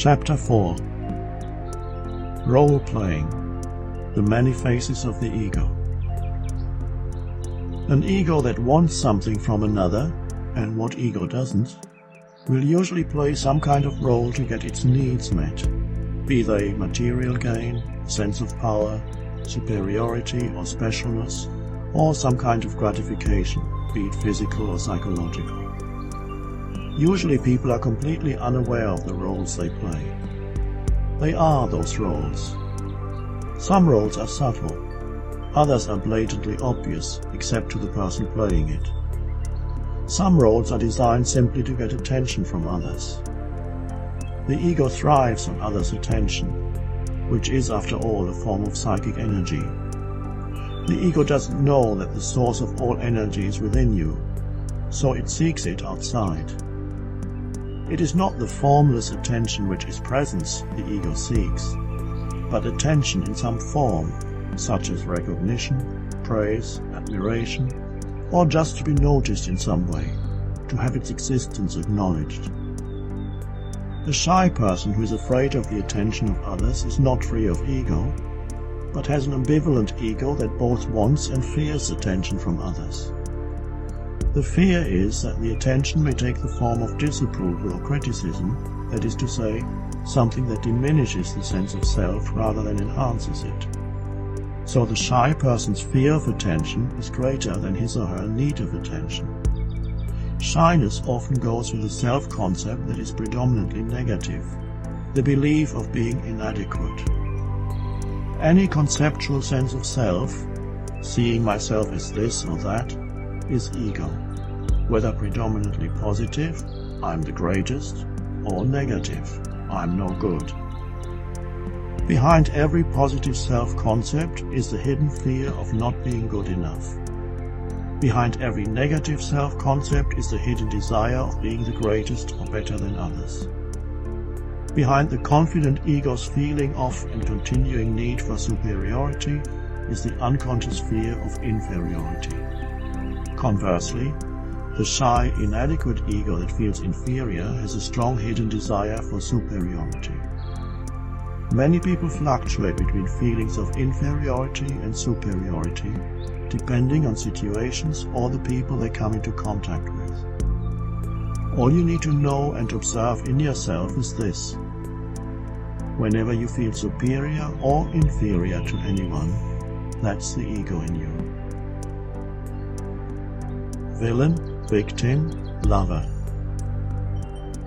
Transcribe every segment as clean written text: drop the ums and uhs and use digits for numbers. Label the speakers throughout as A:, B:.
A: Chapter 4. Role-playing. The many faces of the ego. An ego that wants something from another, and what ego doesn't, will usually play some kind of role to get its needs met, be they material gain, sense of power, superiority or specialness, or some kind of gratification, be it physical or psychological. Usually people are completely unaware of the roles they play. They are those roles. Some roles are subtle, others are blatantly obvious, except to the person playing it. Some roles are designed simply to get attention from others. The ego thrives on others' attention, which is after all a form of psychic energy. The ego doesn't know that the source of all energy is within you, so it seeks it outside. It is not the formless attention which is presence the ego seeks, but attention in some form, such as recognition, praise, admiration, or just to be noticed in some way, to have its existence acknowledged. The shy person who is afraid of the attention of others is not free of ego, but has an ambivalent ego that both wants and fears attention from others. The fear is that the attention may take the form of disapproval or criticism, that is to say, something that diminishes the sense of self rather than enhances it. So the shy person's fear of attention is greater than his or her need of attention. Shyness often goes with a self-concept that is predominantly negative, the belief of being inadequate. Any conceptual sense of self, seeing myself as this or that, is ego, whether predominantly positive, I'm the greatest, or negative, I'm no good. Behind every positive self-concept is the hidden fear of not being good enough. Behind every negative self-concept is the hidden desire of being the greatest or better than others. Behind the confident ego's feeling of and continuing need for superiority is the unconscious fear of inferiority. Conversely, the shy, inadequate ego that feels inferior has a strong hidden desire for superiority. Many people fluctuate between feelings of inferiority and superiority, depending on situations or the people they come into contact with. All you need to know and observe in yourself is this: whenever you feel superior or inferior to anyone, that's the ego in you. Villain, victim, lover.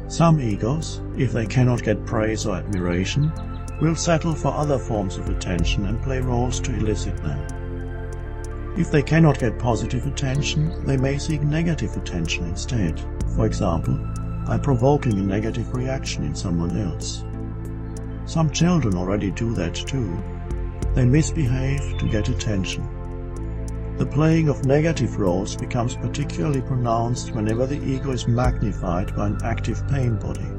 A: Some egos, if they cannot get praise or admiration, will settle for other forms of attention and play roles to elicit them. If they cannot get positive attention, they may seek negative attention instead, for example, by provoking a negative reaction in someone else. Some children already do that too. They misbehave to get attention. The playing of negative roles becomes particularly pronounced whenever the ego is magnified by an active pain body,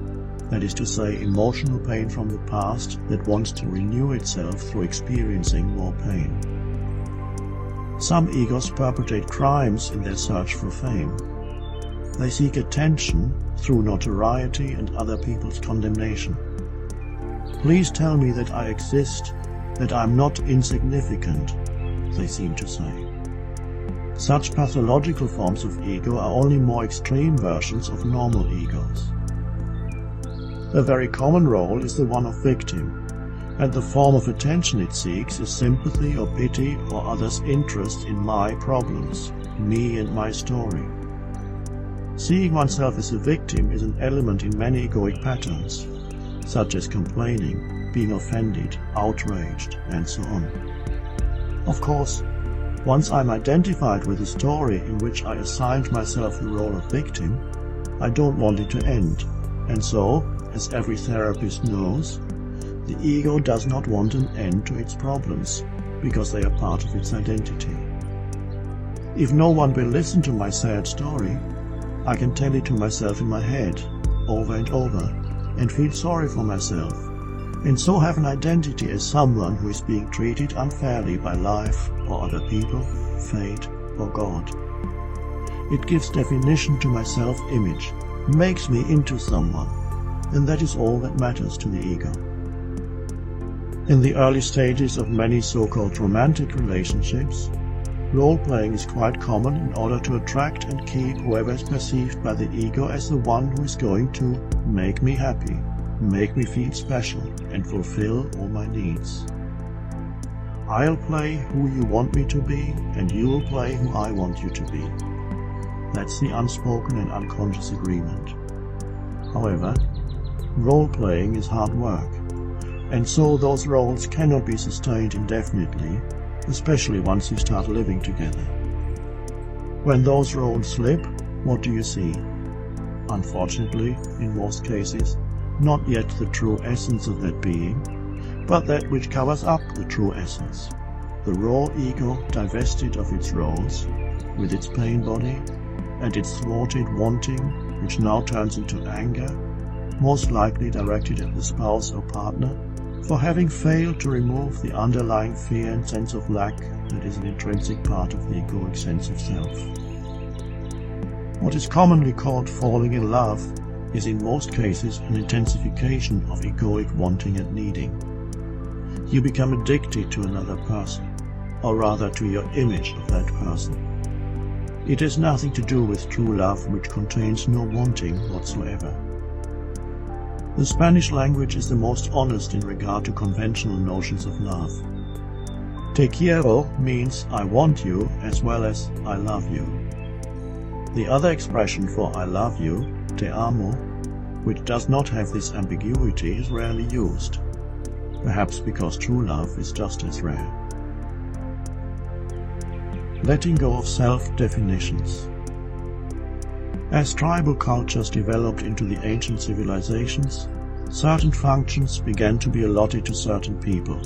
A: that is to say, emotional pain from the past that wants to renew itself through experiencing more pain. Some egos perpetrate crimes in their search for fame. They seek attention through notoriety and other people's condemnation. Please tell me that I exist, that I am not insignificant, they seem to say. Such pathological forms of ego are only more extreme versions of normal egos. A very common role is the one of victim, and the form of attention it seeks is sympathy or pity or others' interest in my problems, me and my story. Seeing oneself as a victim is an element in many egoic patterns, such as complaining, being offended, outraged, and so on. Of course, once I'm identified with a story in which I assigned myself the role of victim, I don't want it to end, and so, as every therapist knows, the ego does not want an end to its problems, because they are part of its identity. If no one will listen to my sad story, I can tell it to myself in my head, over and over, and feel sorry for myself, and so have an identity as someone who is being treated unfairly by life or other people, fate or God. It gives definition to my self-image, makes me into someone, and that is all that matters to the ego. In the early stages of many so-called romantic relationships, role-playing is quite common in order to attract and keep whoever is perceived by the ego as the one who is going to make me happy, make me feel special, and fulfill all my needs. I'll play who you want me to be, and you'll play who I want you to be. That's the unspoken and unconscious agreement. However, role-playing is hard work, and so those roles cannot be sustained indefinitely, especially once you start living together. When those roles slip, what do you see? Unfortunately, in most cases, not yet the true essence of that being, but that which covers up the true essence, the raw ego divested of its roles, with its pain body, and its thwarted wanting, which now turns into anger, most likely directed at the spouse or partner, for having failed to remove the underlying fear and sense of lack that is an intrinsic part of the egoic sense of self. What is commonly called falling in love is in most cases an intensification of egoic wanting and needing. You become addicted to another person, or rather to your image of that person. It has nothing to do with true love, which contains no wanting whatsoever. The Spanish language is the most honest in regard to conventional notions of love. Te quiero means I want you as well as I love you. The other expression for I love you, te amo, which does not have this ambiguity, is rarely used, perhaps because true love is just as rare. Letting go of self-definitions. As tribal cultures developed into the ancient civilizations, certain functions began to be allotted to certain people: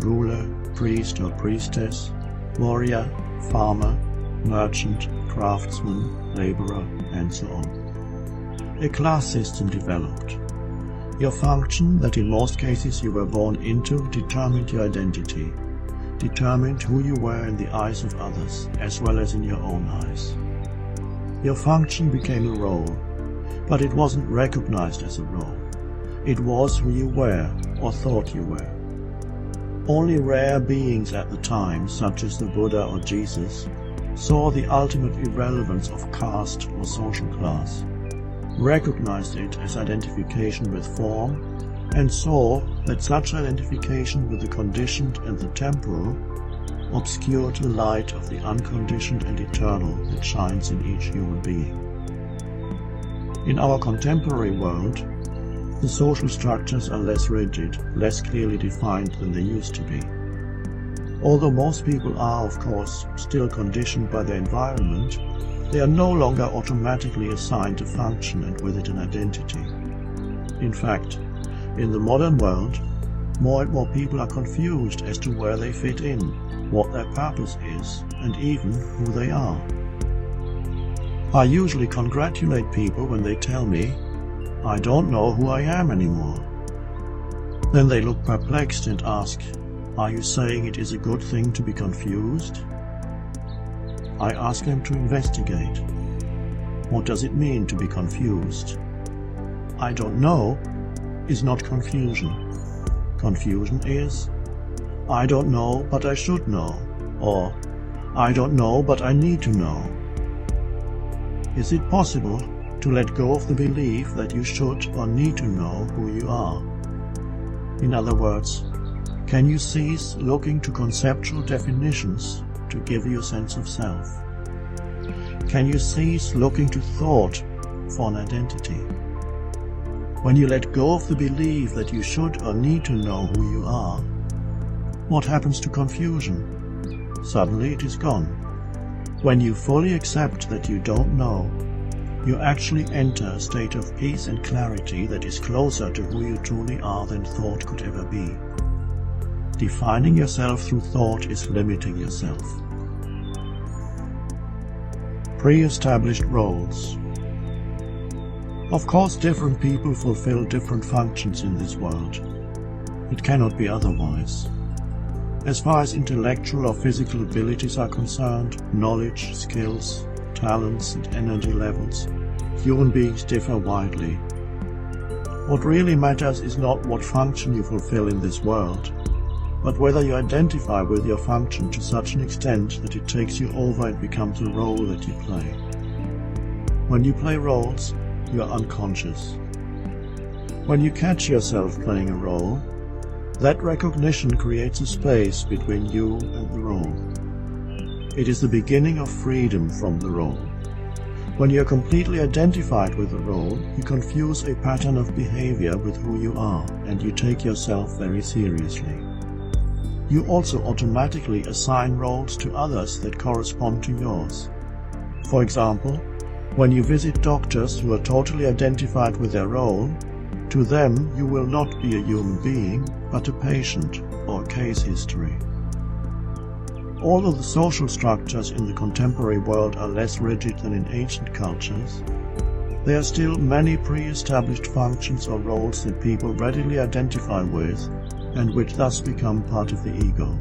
A: ruler, priest or priestess, warrior, farmer, merchant, craftsman, laborer, and so on. A class system developed. Your function, that in most cases you were born into, determined your identity, determined who you were in the eyes of others, as well as in your own eyes. Your function became a role, but it wasn't recognized as a role. It was who you were, or thought you were. Only rare beings at the time, such as the Buddha or Jesus, saw the ultimate irrelevance of caste or social class, recognized it as identification with form, and saw that such identification with the conditioned and the temporal obscured the light of the unconditioned and eternal that shines in each human being. In our contemporary world, the social structures are less rigid, less clearly defined than they used to be. Although most people are, of course, still conditioned by their environment, they are no longer automatically assigned a function and with it an identity. In fact, in the modern world, more and more people are confused as to where they fit in, what their purpose is, and even who they are. I usually congratulate people when they tell me, I don't know who I am anymore. Then they look perplexed and ask, are you saying it is a good thing to be confused? I ask them to investigate. What does it mean to be confused? I don't know is not confusion. Confusion is, I don't know but I should know, or I don't know but I need to know. Is it possible to let go of the belief that you should or need to know who you are? In other words, can you cease looking to conceptual definitions to give you a sense of self? Can you cease looking to thought for an identity? When you let go of the belief that you should or need to know who you are, what happens to confusion? Suddenly it is gone. When you fully accept that you don't know, you actually enter a state of peace and clarity that is closer to who you truly are than thought could ever be. Defining yourself through thought is limiting yourself. Pre-established roles. Of course, different people fulfill different functions in this world. It cannot be otherwise. As far as intellectual or physical abilities are concerned, knowledge, skills, talents, and energy levels, human beings differ widely. What really matters is not what function you fulfill in this world, but whether you identify with your function to such an extent that it takes you over and becomes a role that you play. When you play roles, you are unconscious. When you catch yourself playing a role, that recognition creates a space between you and the role. It is the beginning of freedom from the role. When you are completely identified with the role, you confuse a pattern of behavior with who you are, and you take yourself very seriously. You also automatically assign roles to others that correspond to yours. For example, when you visit doctors who are totally identified with their role, to them you will not be a human being, but a patient or a case history. Although the social structures in the contemporary world are less rigid than in ancient cultures, there are still many pre-established functions or roles that people readily identify with and which thus become part of the ego.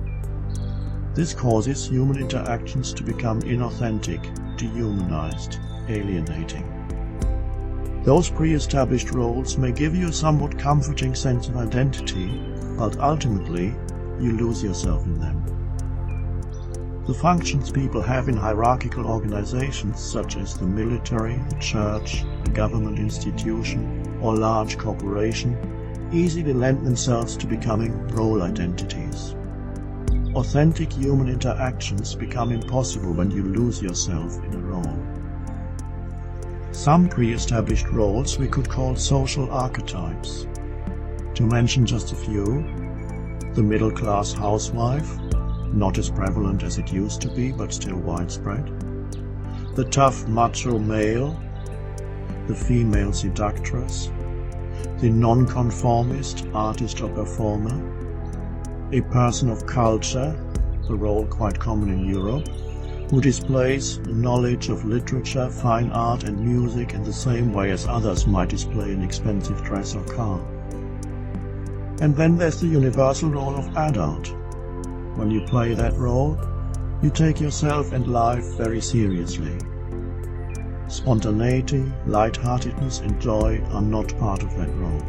A: This causes human interactions to become inauthentic, dehumanized, alienating. Those pre-established roles may give you a somewhat comforting sense of identity, but ultimately you lose yourself in them. The functions people have in hierarchical organizations such as the military, the church, a government institution, or large corporation easily lend themselves to becoming role identities. Authentic human interactions become impossible when you lose yourself in a role. Some pre-established roles we could call social archetypes. To mention just a few, the middle-class housewife, not as prevalent as it used to be, but still widespread. The tough macho male, the female seductress, the nonconformist artist or performer, a person of culture, a role quite common in Europe, who displays knowledge of literature, fine art and music in the same way as others might display an expensive dress or car. And then there's the universal role of adult. When you play that role, you take yourself and life very seriously. Spontaneity, lightheartedness and joy are not part of that role.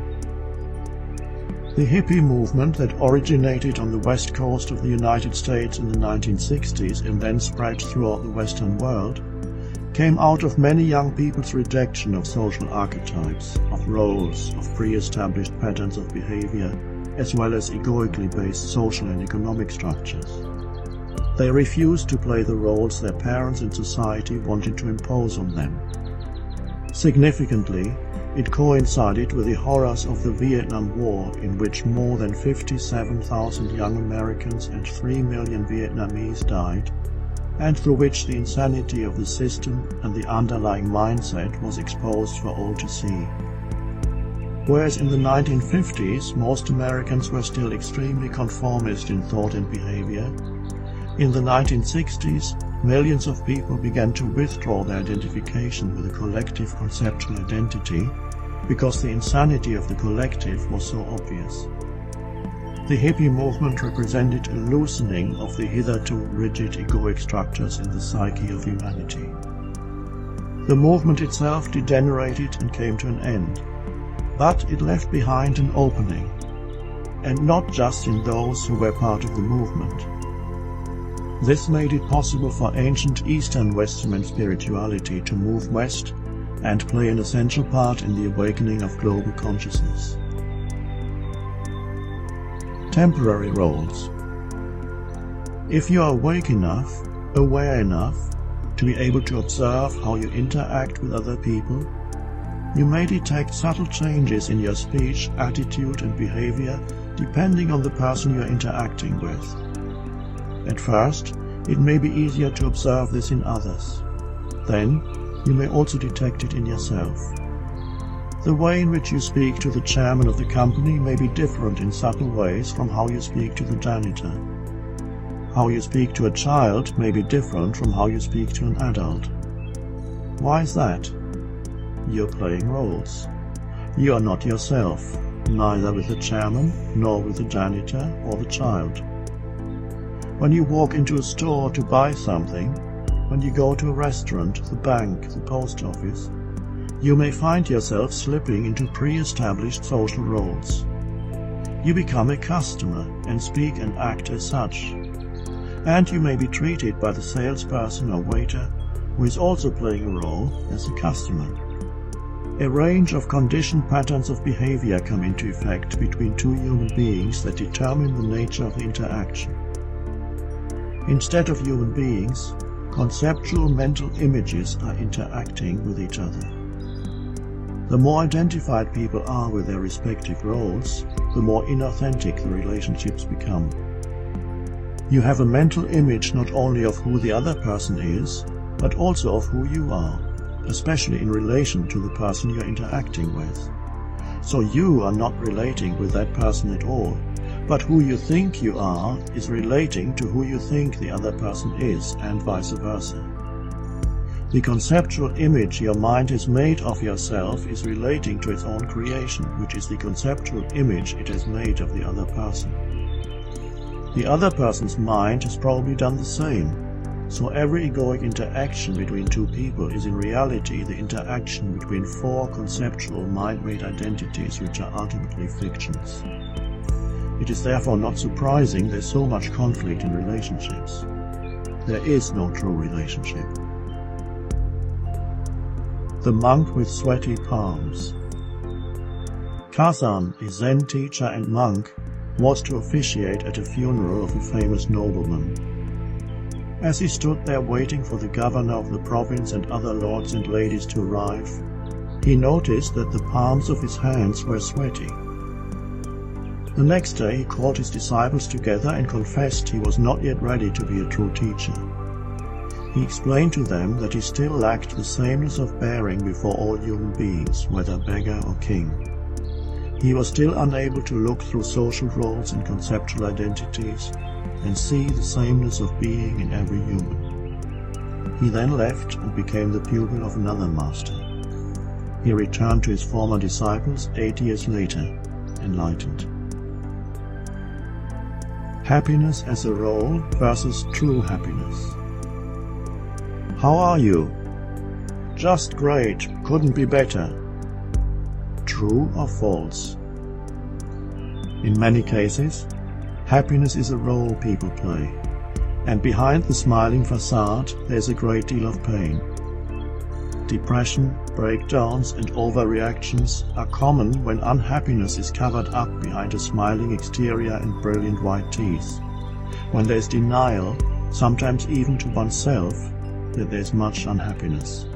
A: The hippie movement that originated on the west coast of the United States in the 1960s and then spread throughout the Western world came out of many young people's rejection of social archetypes, of roles, of pre-established patterns of behavior, as well as egoically based social and economic structures. They refused to play the roles their parents and society wanted to impose on them. Significantly, it coincided with the horrors of the Vietnam War, in which more than 57,000 young Americans and 3 million Vietnamese died, and through which the insanity of the system and the underlying mindset was exposed for all to see. Whereas in the 1950s, most Americans were still extremely conformist in thought and behavior, in the 1960s, millions of people began to withdraw their identification with a collective conceptual identity because the insanity of the collective was so obvious. The hippie movement represented a loosening of the hitherto rigid egoic structures in the psyche of humanity. The movement itself degenerated and came to an end. But it left behind an opening, and not just in those who were part of the movement. This made it possible for ancient East and Western spirituality to move west and play an essential part in the awakening of global consciousness. Temporary roles. If you are awake enough, aware enough, to be able to observe how you interact with other people, you may detect subtle changes in your speech, attitude and behavior depending on the person you are interacting with. At first, it may be easier to observe this in others. Then, you may also detect it in yourself. The way in which you speak to the chairman of the company may be different in subtle ways from how you speak to the janitor. How you speak to a child may be different from how you speak to an adult. Why is that? You're playing roles. You are not yourself, neither with the chairman, nor with the janitor or the child. When you walk into a store to buy something, when you go to a restaurant, the bank, the post office, You may find yourself slipping into pre-established social roles. You become a customer and speak and act as such. And you may be treated by the salesperson or waiter who is also playing a role as a customer. A range of conditioned patterns of behavior come into effect between two human beings that determine the nature of the interaction. Instead of human beings, conceptual mental images are interacting with each other. The more identified people are with their respective roles, the more inauthentic the relationships become. You have a mental image not only of who the other person is, but also of who you are, especially in relation to the person you're interacting with. So you are not relating with that person at all, but who you think you are is relating to who you think the other person is, and vice versa. The conceptual image your mind has made of yourself is relating to its own creation, which is the conceptual image it has made of the other person. The other person's mind has probably done the same, so every egoic interaction between two people is in reality the interaction between four conceptual mind-made identities which are ultimately fictions. It is therefore not surprising there's so much conflict in relationships. There is no true relationship. The monk with sweaty palms. Kazan, a Zen teacher and monk, was to officiate at a funeral of a famous nobleman. As he stood there waiting for the governor of the province and other lords and ladies to arrive, he noticed that the palms of his hands were sweaty. The next day he called his disciples together and confessed he was not yet ready to be a true teacher. He explained to them that he still lacked the sameness of bearing before all human beings, whether beggar or king. He was still unable to look through social roles and conceptual identities and see the sameness of being in every human. He then left and became the pupil of another master. He returned to his former disciples 8 years later, enlightened. Happiness as a role versus true happiness. How are you? Just great, couldn't be better. True or false? In many cases, happiness is a role people play, and behind the smiling facade there's a great deal of pain. Depression, breakdowns and overreactions are common when unhappiness is covered up behind a smiling exterior and brilliant white teeth, when there's denial, sometimes even to oneself, that there's much unhappiness.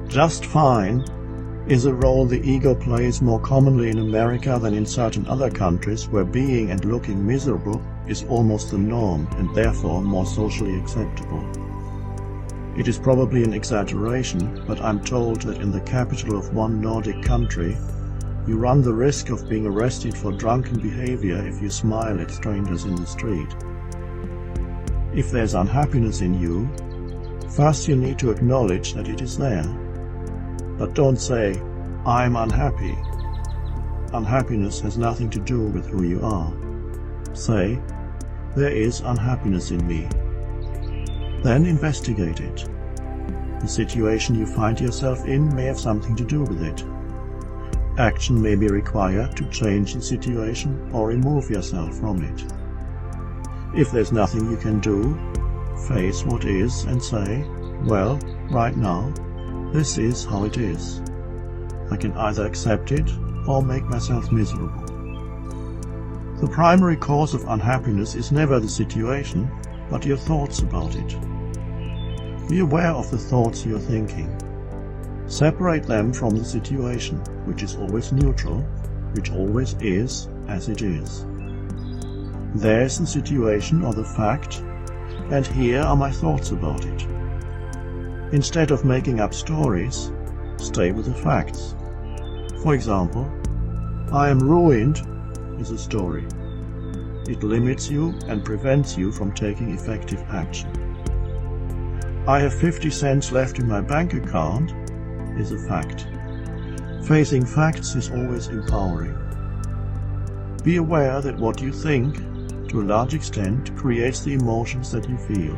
A: Just fine is a role the ego plays more commonly in America than in certain other countries where being and looking miserable is almost the norm and therefore more socially acceptable. It is probably an exaggeration, but I'm told that in the capital of one Nordic country, you run the risk of being arrested for drunken behavior if you smile at strangers in the street. If there's unhappiness in you, first you need to acknowledge that it is there. But don't say, I'm unhappy. Unhappiness has nothing to do with who you are. Say, there is unhappiness in me. Then investigate it. The situation you find yourself in may have something to do with it. Action may be required to change the situation or remove yourself from it. If there's nothing you can do, face what is and say, well, right now, this is how it is. I can either accept it or make myself miserable. The primary cause of unhappiness is never the situation, but your thoughts about it. Be aware of the thoughts you're thinking. Separate them from the situation, which is always neutral, which always is as it is. There's the situation or the fact, and here are my thoughts about it. Instead of making up stories, stay with the facts. For example, I am ruined is a story. It limits you and prevents you from taking effective action. I have 50 cents left in my bank account is a fact. Facing facts is always empowering. Be aware that what you think, to a large extent, creates the emotions that you feel.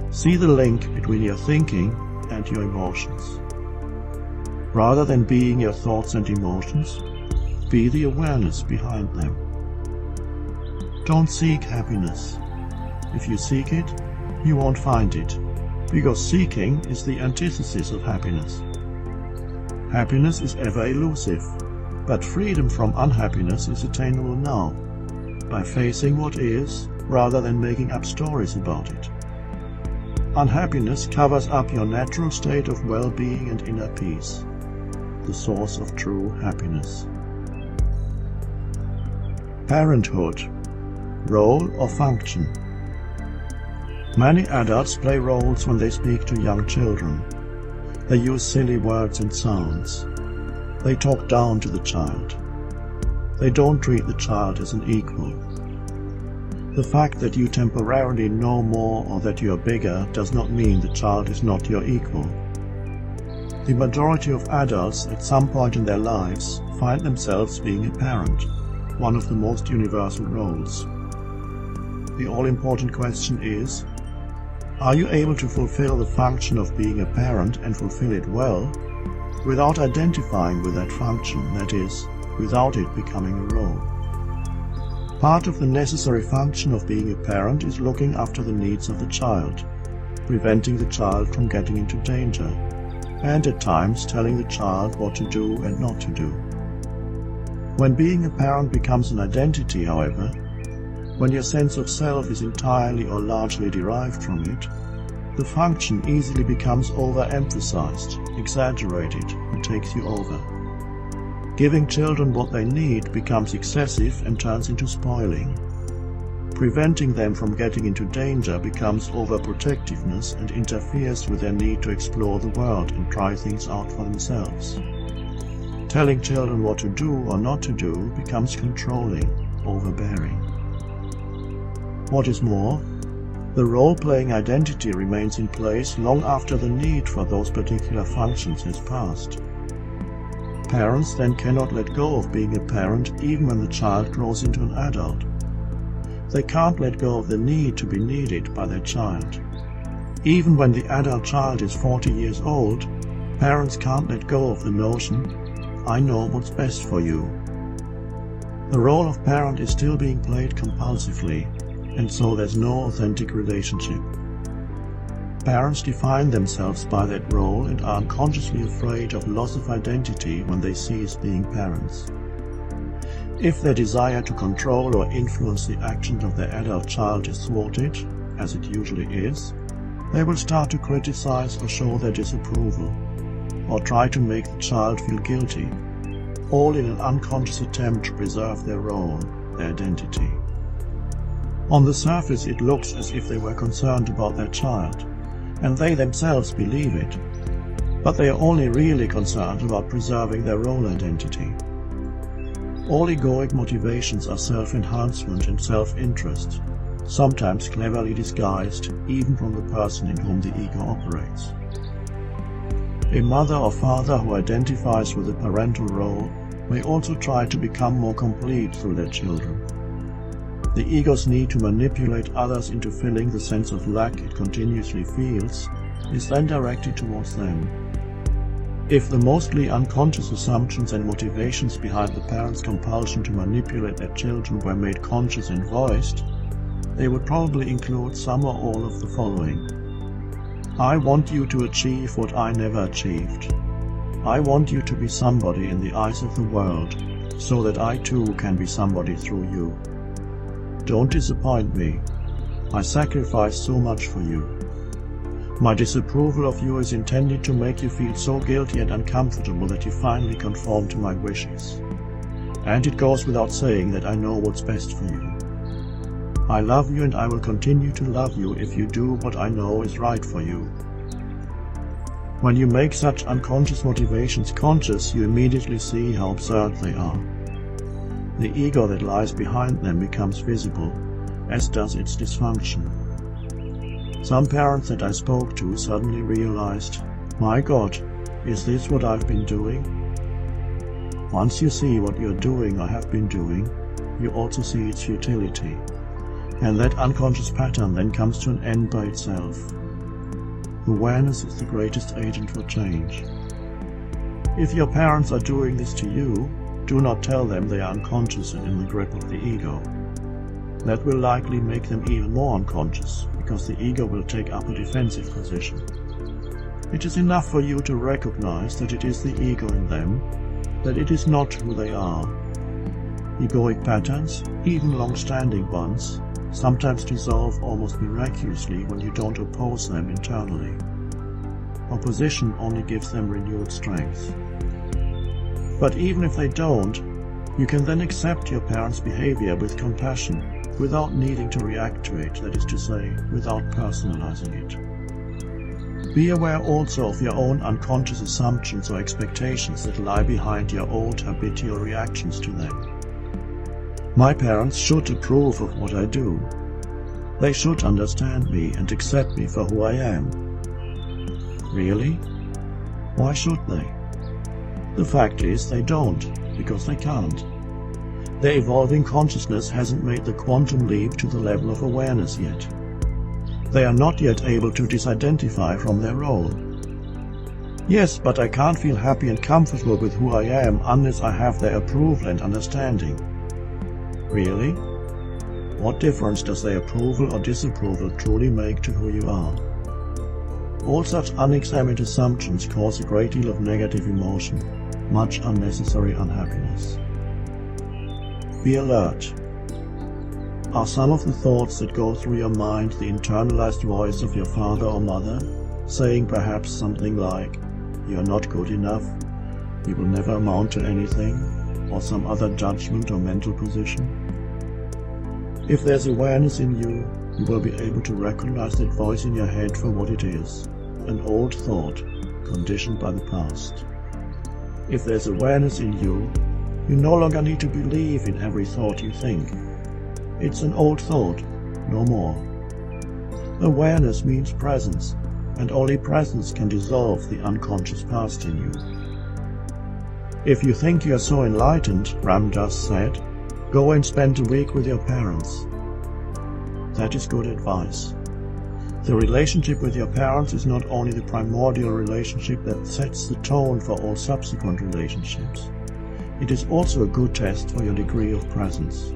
A: See the link between your thinking and your emotions. Rather than being your thoughts and emotions, be the awareness behind them. Don't seek happiness. If you seek it, you won't find it, because seeking is the antithesis of happiness. Happiness is ever elusive, but freedom from unhappiness is attainable now, by facing what is, rather than making up stories about it. Unhappiness covers up your natural state of well-being and inner peace, the source of true happiness. Parenthood, role or function. Many adults play roles when they speak to young children. They use silly words and sounds. They talk down to the child. They don't treat the child as an equal. The fact that you temporarily know more or that you are bigger does not mean the child is not your equal. The majority of adults at some point in their lives find themselves being a parent, one of the most universal roles. The all-important question is, are you able to fulfill the function of being a parent and fulfill it well, without identifying with that function, that is, without it becoming a role? Part of the necessary function of being a parent is looking after the needs of the child, preventing the child from getting into danger, and at times telling the child what to do and not to do. When being a parent becomes an identity, however, when your sense of self is entirely or largely derived from it, the function easily becomes overemphasized, exaggerated, and takes you over. Giving children what they need becomes excessive and turns into spoiling. Preventing them from getting into danger becomes overprotectiveness and interferes with their need to explore the world and try things out for themselves. Telling children what to do or not to do becomes controlling, overbearing. What is more, the role-playing identity remains in place long after the need for those particular functions has passed. Parents then cannot let go of being a parent even when the child grows into an adult. They can't let go of the need to be needed by their child. Even when the adult child is 40 years old, parents can't let go of the notion, I know what's best for you. The role of parent is still being played compulsively, and so there's no authentic relationship. Parents define themselves by that role and are unconsciously afraid of loss of identity when they cease being parents. If their desire to control or influence the actions of their adult child is thwarted, as it usually is, they will start to criticize or show their disapproval, or try to make the child feel guilty, all in an unconscious attempt to preserve their role, their identity. On the surface it looks as if they were concerned about their child, and they themselves believe it, but they are only really concerned about preserving their role identity. All egoic motivations are self-enhancement and self-interest, sometimes cleverly disguised even from the person in whom the ego operates. A mother or father who identifies with the parental role may also try to become more complete through their children. The ego's need to manipulate others into filling the sense of lack it continuously feels is then directed towards them. If the mostly unconscious assumptions and motivations behind the parents' compulsion to manipulate their children were made conscious and voiced, they would probably include some or all of the following. I want you to achieve what I never achieved. I want you to be somebody in the eyes of the world, so that I too can be somebody through you. Don't disappoint me. I sacrificed so much for you. My disapproval of you is intended to make you feel so guilty and uncomfortable that you finally conform to my wishes. And it goes without saying that I know what's best for you. I love you and I will continue to love you if you do what I know is right for you. When you make such unconscious motivations conscious, you immediately see how absurd they are. The ego that lies behind them becomes visible, as does its dysfunction. Some parents that I spoke to suddenly realized, my God, is this what I've been doing? Once you see what you're doing or have been doing, you also see its futility, and that unconscious pattern then comes to an end by itself. Awareness is the greatest agent for change. If your parents are doing this to you, do not tell them they are unconscious and in the grip of the ego. That will likely make them even more unconscious, because the ego will take up a defensive position. It is enough for you to recognize that it is the ego in them, that it is not who they are. Egoic patterns, even long-standing ones, sometimes dissolve almost miraculously when you don't oppose them internally. Opposition only gives them renewed strength. But even if they don't, you can then accept your parents' behavior with compassion, without needing to react to it, that is to say, without personalizing it. Be aware also of your own unconscious assumptions or expectations that lie behind your old habitual reactions to them. My parents should approve of what I do. They should understand me and accept me for who I am. Really? Why should they? The fact is they don't, because they can't. Their evolving consciousness hasn't made the quantum leap to the level of awareness yet. They are not yet able to disidentify from their role. Yes, but I can't feel happy and comfortable with who I am unless I have their approval and understanding. Really? What difference does their approval or disapproval truly make to who you are? All such unexamined assumptions cause a great deal of negative emotion, much unnecessary unhappiness. Be alert. Are some of the thoughts that go through your mind the internalized voice of your father or mother, saying perhaps something like, "You are not good enough, you will never amount to anything," or some other judgment or mental position? If there's awareness in you, you will be able to recognize that voice in your head for what it is, an old thought, conditioned by the past. If there's awareness in you, you no longer need to believe in every thought you think. It's an old thought, no more. Awareness means presence, and only presence can dissolve the unconscious past in you. If you think you are so enlightened, Ram just said, go and spend a week with your parents. That is good advice. The relationship with your parents is not only the primordial relationship that sets the tone for all subsequent relationships. It is also a good test for your degree of presence.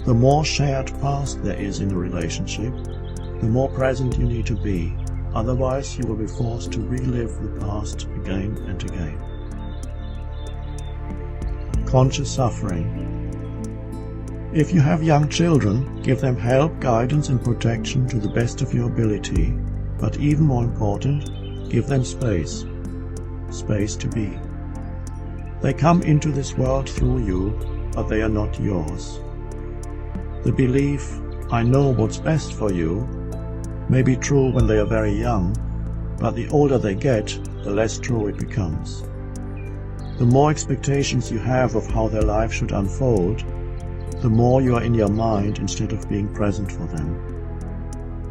A: The more shared past there is in a relationship, the more present you need to be, otherwise you will be forced to relive the past again and again. Conscious suffering. If you have young children, give them help, guidance and protection to the best of your ability, but even more important, give them space. Space to be. They come into this world through you, but they are not yours. The belief, "I know what's best for you," may be true when they are very young, but the older they get, the less true it becomes. The more expectations you have of how their life should unfold, the more you are in your mind instead of being present for them.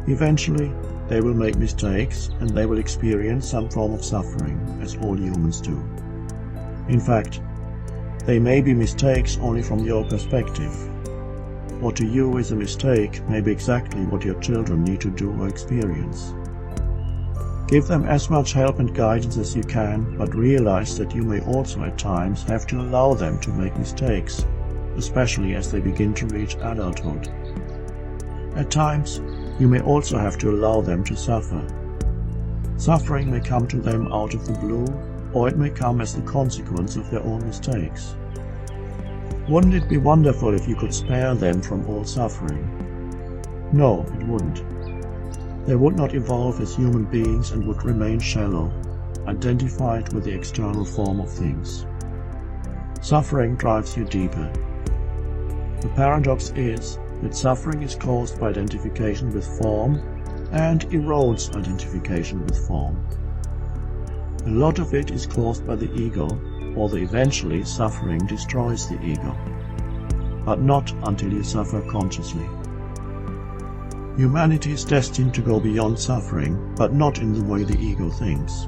A: Eventually, they will make mistakes and they will experience some form of suffering, as all humans do. In fact, they may be mistakes only from your perspective. What to you is a mistake may be exactly what your children need to do or experience. Give them as much help and guidance as you can, but realize that you may also at times have to allow them to make mistakes, especially as they begin to reach adulthood. At times, you may also have to allow them to suffer. Suffering may come to them out of the blue, or it may come as the consequence of their own mistakes. Wouldn't it be wonderful if you could spare them from all suffering? No, it wouldn't. They would not evolve as human beings and would remain shallow, identified with the external form of things. Suffering drives you deeper. The paradox is that suffering is caused by identification with form and erodes identification with form. A lot of it is caused by the ego, although eventually suffering destroys the ego, but not until you suffer consciously. Humanity is destined to go beyond suffering, but not in the way the ego thinks.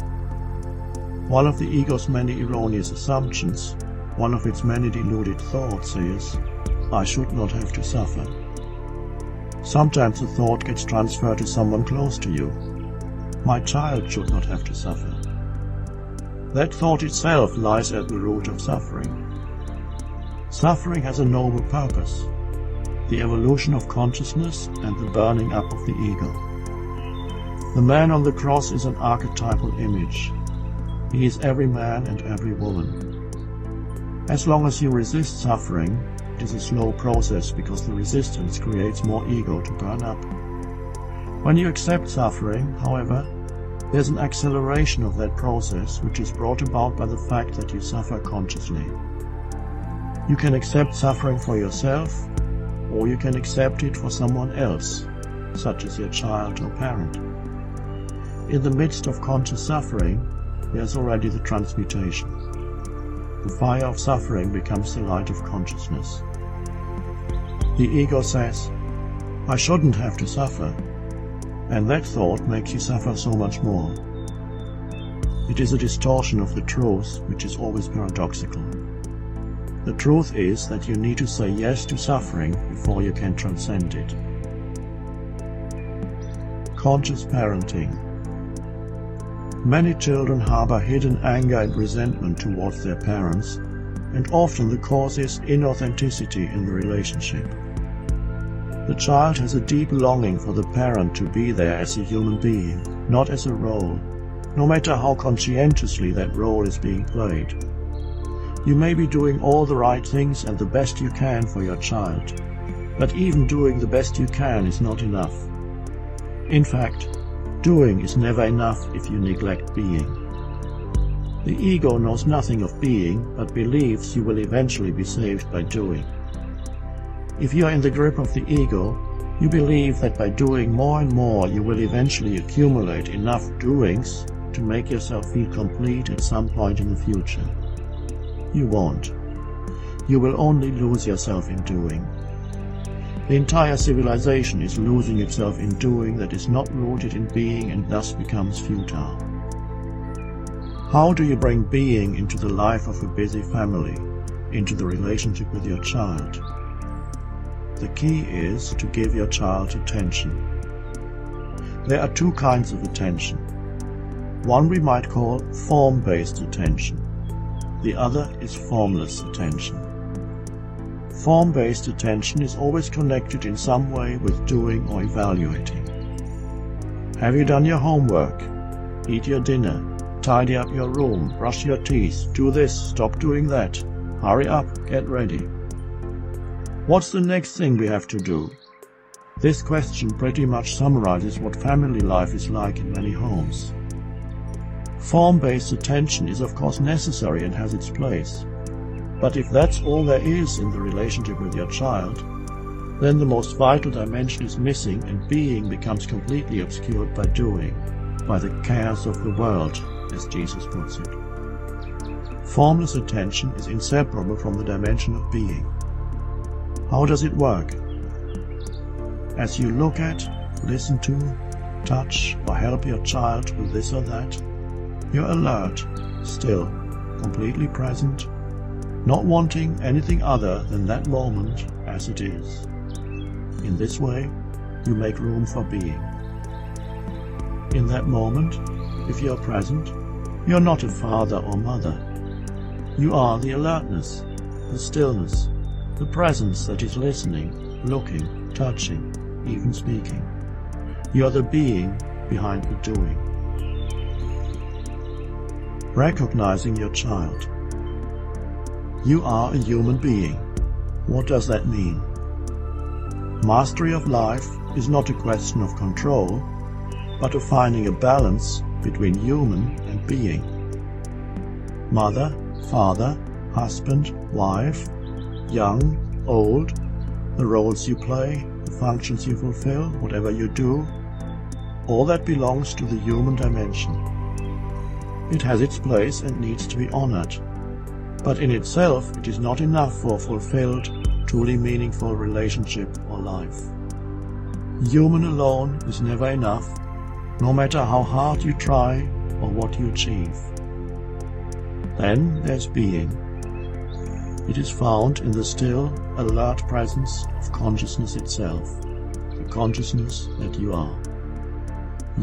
A: One of the ego's many erroneous assumptions, one of its many deluded thoughts is, "I should not have to suffer." Sometimes the thought gets transferred to someone close to you. "My child should not have to suffer." That thought itself lies at the root of suffering. Suffering has a noble purpose: the evolution of consciousness and the burning up of the ego. The man on the cross is an archetypal image. He is every man and every woman. As long as you resist suffering, it is a slow process because the resistance creates more ego to burn up. When you accept suffering, however, there's an acceleration of that process which is brought about by the fact that you suffer consciously. You can accept suffering for yourself, or you can accept it for someone else, such as your child or parent. In the midst of conscious suffering, there's already the transmutation. The fire of suffering becomes the light of consciousness. The ego says, "I shouldn't have to suffer," and that thought makes you suffer so much more. It is a distortion of the truth, which is always paradoxical. The truth is that you need to say yes to suffering before you can transcend it. Conscious parenting. Many children harbor hidden anger and resentment towards their parents, and often the cause is inauthenticity in the relationship. The child has a deep longing for the parent to be there as a human being, not as a role, no matter how conscientiously that role is being played. You may be doing all the right things and the best you can for your child, but even doing the best you can is not enough. In fact, doing is never enough if you neglect being. The ego knows nothing of being, but believes you will eventually be saved by doing. If you are in the grip of the ego, you believe that by doing more and more you will eventually accumulate enough doings to make yourself feel complete at some point in the future. You won't. You will only lose yourself in doing. The entire civilization is losing itself in doing that is not rooted in being and thus becomes futile. How do you bring being into the life of a busy family, into the relationship with your child? The key is to give your child attention. There are two kinds of attention. One we might call form-based attention. The other is formless attention. Form-based attention is always connected in some way with doing or evaluating. Have you done your homework? Eat your dinner. Tidy up your room. Brush your teeth. Do this. Stop doing that. Hurry up. Get ready. What's the next thing we have to do? This question pretty much summarizes what family life is like in many homes. Form-based attention is of course necessary and has its place. But if that's all there is in the relationship with your child, then the most vital dimension is missing and being becomes completely obscured by doing, by the cares of the world, as Jesus puts it. Formless attention is inseparable from the dimension of being. How does it work? As you look at, listen to, touch, or help your child with this or that, you're alert, still, completely present, not wanting anything other than that moment as it is. In this way, you make room for being. In that moment, if you're present, you're not a father or mother. You are the alertness, the stillness, the presence that is listening, looking, touching, even speaking. You're the being behind the doing. Recognizing your child. You are a human being. What does that mean? Mastery of life is not a question of control, but of finding a balance between human and being. Mother, father, husband, wife, young, old, the roles you play, the functions you fulfill, whatever you do, all that belongs to the human dimension. It has its place and needs to be honored, but in itself it is not enough for a fulfilled, truly meaningful relationship or life. Human alone is never enough, no matter how hard you try or what you achieve. Then there's being. It is found in the still, alert presence of consciousness itself, the consciousness that you are.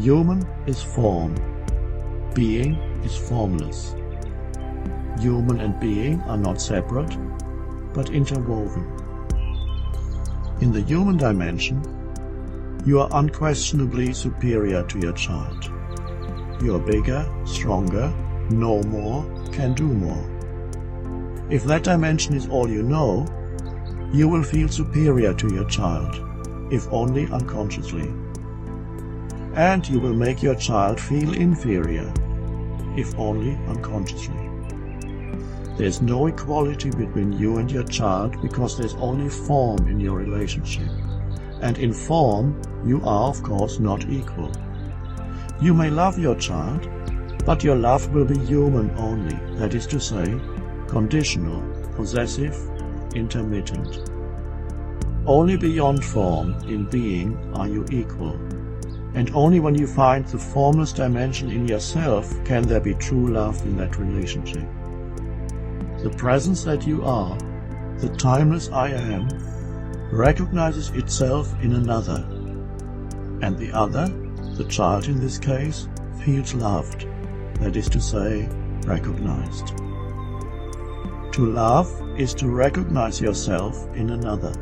A: Human is form. Being is formless. human and being are not separate, but interwoven. In the human dimension, you are unquestionably superior to your child. You are bigger, stronger, know more, can do more. If that dimension is all you know, you will feel superior to your child, if only unconsciously. And you will make your child feel inferior, if only unconsciously. There's no equality between you and your child because there's only form in your relationship. And in form, you are of course not equal. You may love your child, but your love will be human only, that is to say, conditional, possessive, intermittent. Only beyond form, in being, are you equal. And only when you find the formless dimension in yourself can there be true love in that relationship. The presence that you are, the timeless I am, recognizes itself in another. And the other, the child in this case, feels loved, that is to say, recognized. To love is to recognize yourself in another.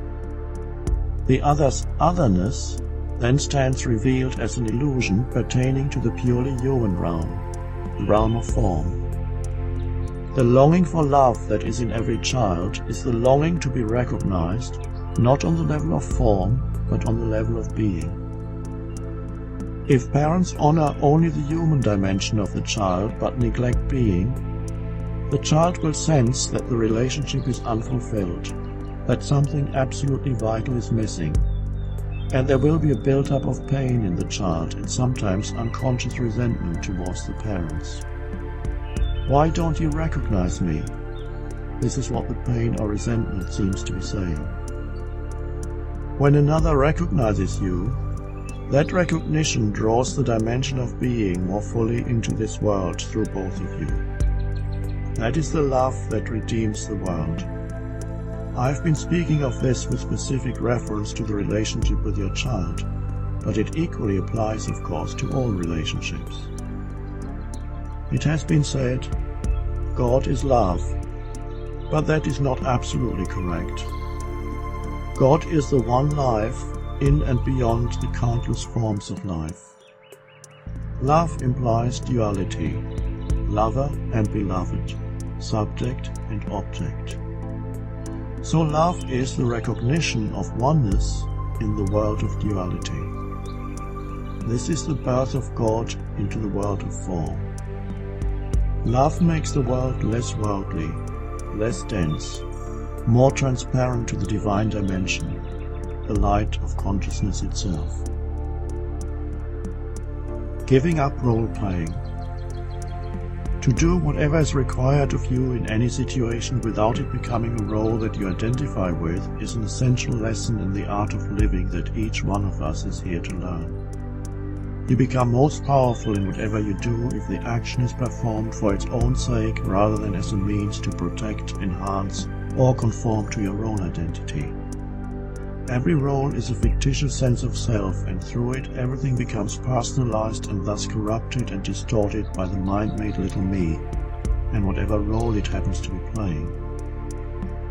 A: The other's otherness then stands revealed as an illusion pertaining to the purely human realm, the realm of form. The longing for love that is in every child is the longing to be recognized, not on the level of form, but on the level of being. If parents honor only the human dimension of the child but neglect being, the child will sense that the relationship is unfulfilled, that something absolutely vital is missing, and there will be a build-up of pain in the child and sometimes unconscious resentment towards the parents. Why don't you recognize me? This is what the pain or resentment seems to be saying. When another recognizes you, that recognition draws the dimension of being more fully into this world through both of you. That is the love that redeems the world. I've been speaking of this with specific reference to the relationship with your child, but it equally applies, of course, to all relationships. It has been said, God is love, but that is not absolutely correct. God is the one life in and beyond the countless forms of life. Love implies duality, lover and beloved, subject and object. So love is the recognition of oneness in the world of duality. This is the birth of God into the world of form. Love makes the world less worldly, less dense, more transparent to the divine dimension, the light of consciousness itself. Giving up role-playing. To do whatever is required of you in any situation without it becoming a role that you identify with is an essential lesson in the art of living that each one of us is here to learn. You become most powerful in whatever you do if the action is performed for its own sake rather than as a means to protect, enhance, or conform to your own identity. Every role is a fictitious sense of self, and through it everything becomes personalized and thus corrupted and distorted by the mind-made little me, and whatever role it happens to be playing.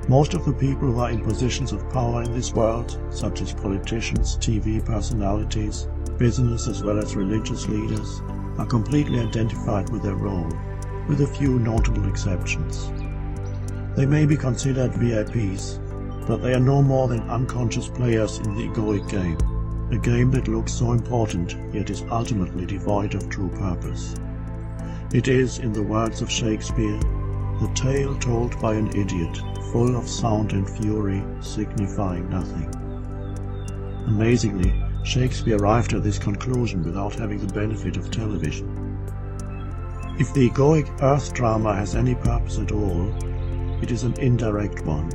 A: Most of the people who are in positions of power in this world, such as politicians, TV personalities, business as well as religious leaders, are completely identified with their role, with a few notable exceptions. They may be considered VIPs, but they are no more than unconscious players in the egoic game, a game that looks so important yet is ultimately devoid of true purpose. It is, in the words of Shakespeare, the tale told by an idiot, full of sound and fury, signifying nothing. Amazingly, Shakespeare arrived at this conclusion without having the benefit of television. If the egoic earth drama has any purpose at all, it is an indirect one.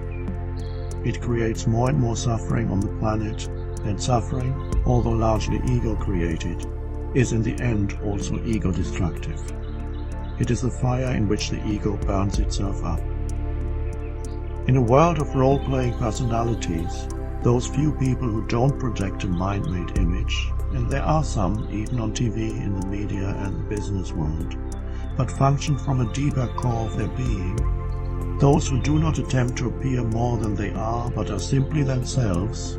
A: It creates more and more suffering on the planet, and suffering, although largely ego-created, is in the end also ego-destructive. It is the fire in which the ego burns itself up. In a world of role-playing personalities, those few people who don't project a mind-made image, and there are some even on TV, in the media and the business world, but function from a deeper core of their being, those who do not attempt to appear more than they are but are simply themselves,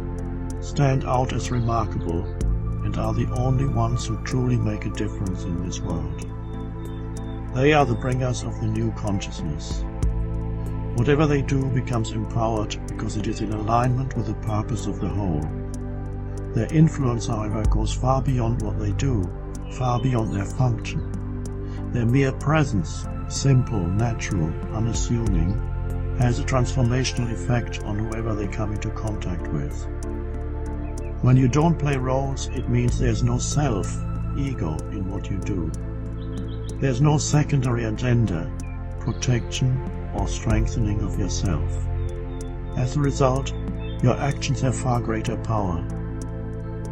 A: stand out as remarkable and are the only ones who truly make a difference in this world. They are the bringers of the new consciousness. Whatever they do becomes empowered because it is in alignment with the purpose of the whole. Their influence, however, goes far beyond what they do, far beyond their function. Their mere presence, simple, natural, unassuming, has a transformational effect on whoever they come into contact with. When you don't play roles, it means there's no self, ego, in what you do. There's no secondary agenda, protection, or strengthening of yourself. As a result, your actions have far greater power.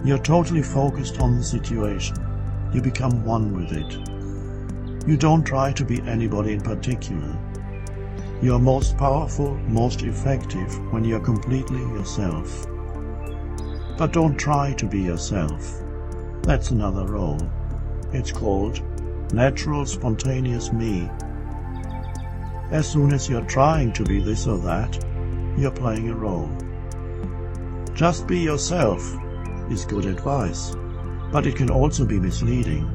A: You're totally focused on the situation. You become one with it. You don't try to be anybody in particular. You're most powerful, most effective when you're completely yourself. But don't try to be yourself. That's another role. It's called natural, spontaneous me. As soon as you're trying to be this or that, you're playing a role. Just be yourself is good advice, but it can also be misleading.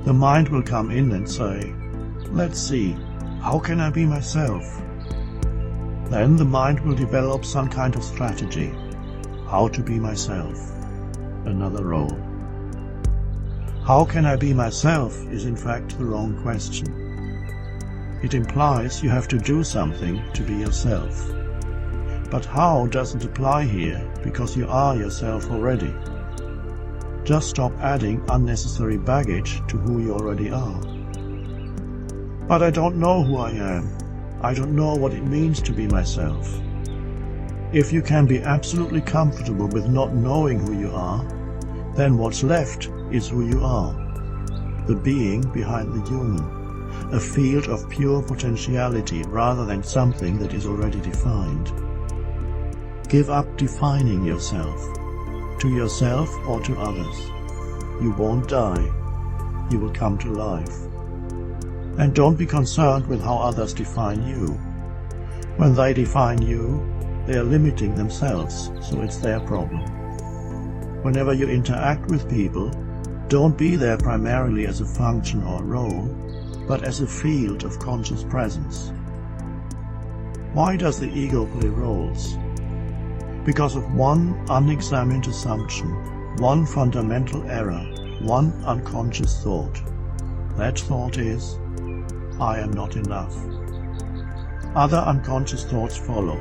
A: The mind will come in and say, let's see, how can I be myself? Then the mind will develop some kind of strategy. How to be myself? Another role. How can I be myself is in fact the wrong question. It implies you have to do something to be yourself. But how doesn't apply here because you are yourself already. Just stop adding unnecessary baggage to who you already are. But I don't know who I am. I don't know what it means to be myself. If you can be absolutely comfortable with not knowing who you are, then what's left is who you are, the being behind the human, a field of pure potentiality rather than something that is already defined. Give up defining yourself, to yourself or to others. You won't die. You will come to life. And don't be concerned with how others define you. When they define you, they are limiting themselves, so it's their problem. Whenever you interact with people, don't be there primarily as a function or role, but as a field of conscious presence. Why does the ego play roles? Because of one unexamined assumption, one fundamental error, one unconscious thought. That thought is, I am not enough. Other unconscious thoughts follow.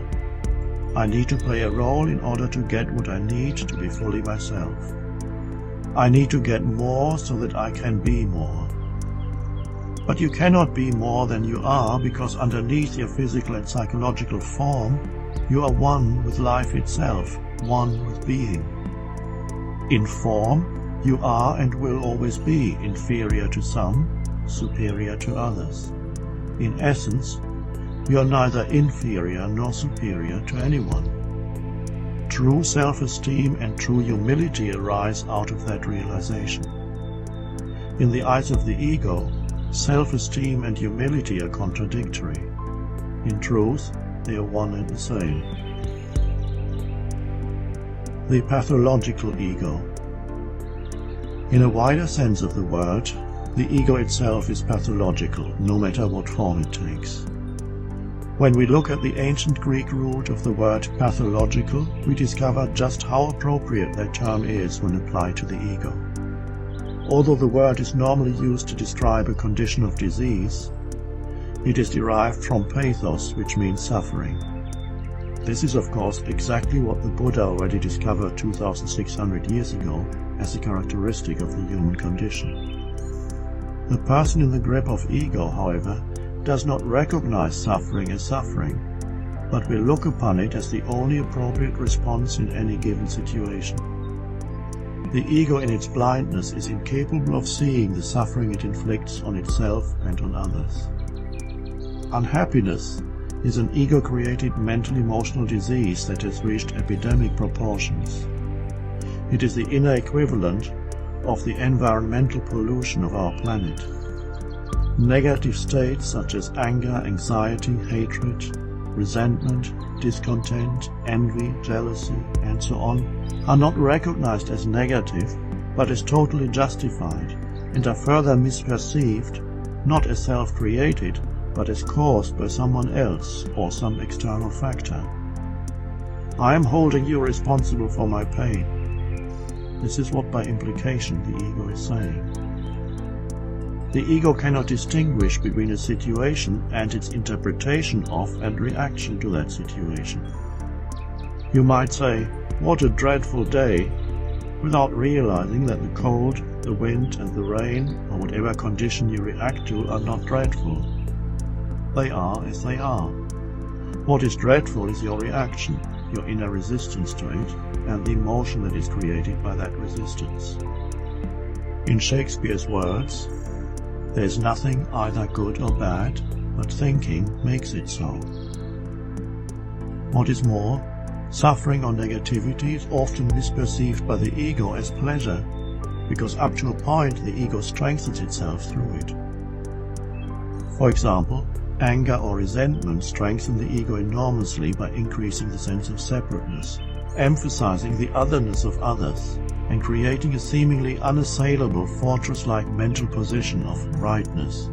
A: I need to play a role in order to get what I need to be fully myself. I need to get more so that I can be more. But you cannot be more than you are because underneath your physical and psychological form, you are one with life itself, one with being. In form, you are and will always be inferior to some, superior to others. In essence, you are neither inferior nor superior to anyone. True self-esteem and true humility arise out of that realization. In the eyes of the ego, self-esteem and humility are contradictory. In truth, they are one and the same. The pathological ego. In a wider sense of the word, the ego itself is pathological, no matter what form it takes. When we look at the ancient Greek root of the word pathological, we discover just how appropriate that term is when applied to the ego. Although the word is normally used to describe a condition of disease, it is derived from pathos, which means suffering. This is of course exactly what the Buddha already discovered 2,600 years ago as a characteristic of the human condition. The person in the grip of ego, however, does not recognize suffering as suffering, but will look upon it as the only appropriate response in any given situation. The ego in its blindness is incapable of seeing the suffering it inflicts on itself and on others. Unhappiness is an ego-created mental-emotional disease that has reached epidemic proportions. It is the inner equivalent of the environmental pollution of our planet. Negative states such as anger, anxiety, hatred, resentment, discontent, envy, jealousy, and so on are not recognized as negative, but as totally justified, and are further misperceived, not as self-created, but as caused by someone else or some external factor. I am holding you responsible for my pain. This is what by implication the ego is saying. The ego cannot distinguish between a situation and its interpretation of and reaction to that situation. You might say, "What a dreadful day," without realizing that the cold, the wind and the rain, or whatever condition you react to, are not dreadful. They are as they are. What is dreadful is your reaction, your inner resistance to it, and the emotion that is created by that resistance. In Shakespeare's words, "There is nothing either good or bad, but thinking makes it so." What is more, suffering or negativity is often misperceived by the ego as pleasure, because up to a point the ego strengthens itself through it. For example, anger or resentment strengthen the ego enormously by increasing the sense of separateness, emphasizing the otherness of others, and creating a seemingly unassailable fortress-like mental position of rightness.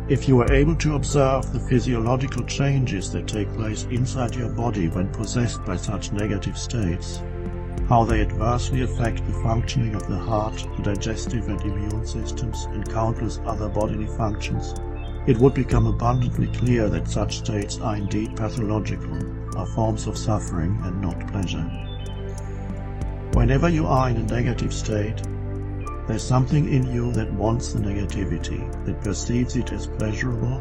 A: If you are able to observe the physiological changes that take place inside your body when possessed by such negative states, how they adversely affect the functioning of the heart, the digestive and immune systems, and countless other bodily functions, it would become abundantly clear that such states are indeed pathological, are forms of suffering and not pleasure. Whenever you are in a negative state, there's something in you that wants the negativity, that perceives it as pleasurable,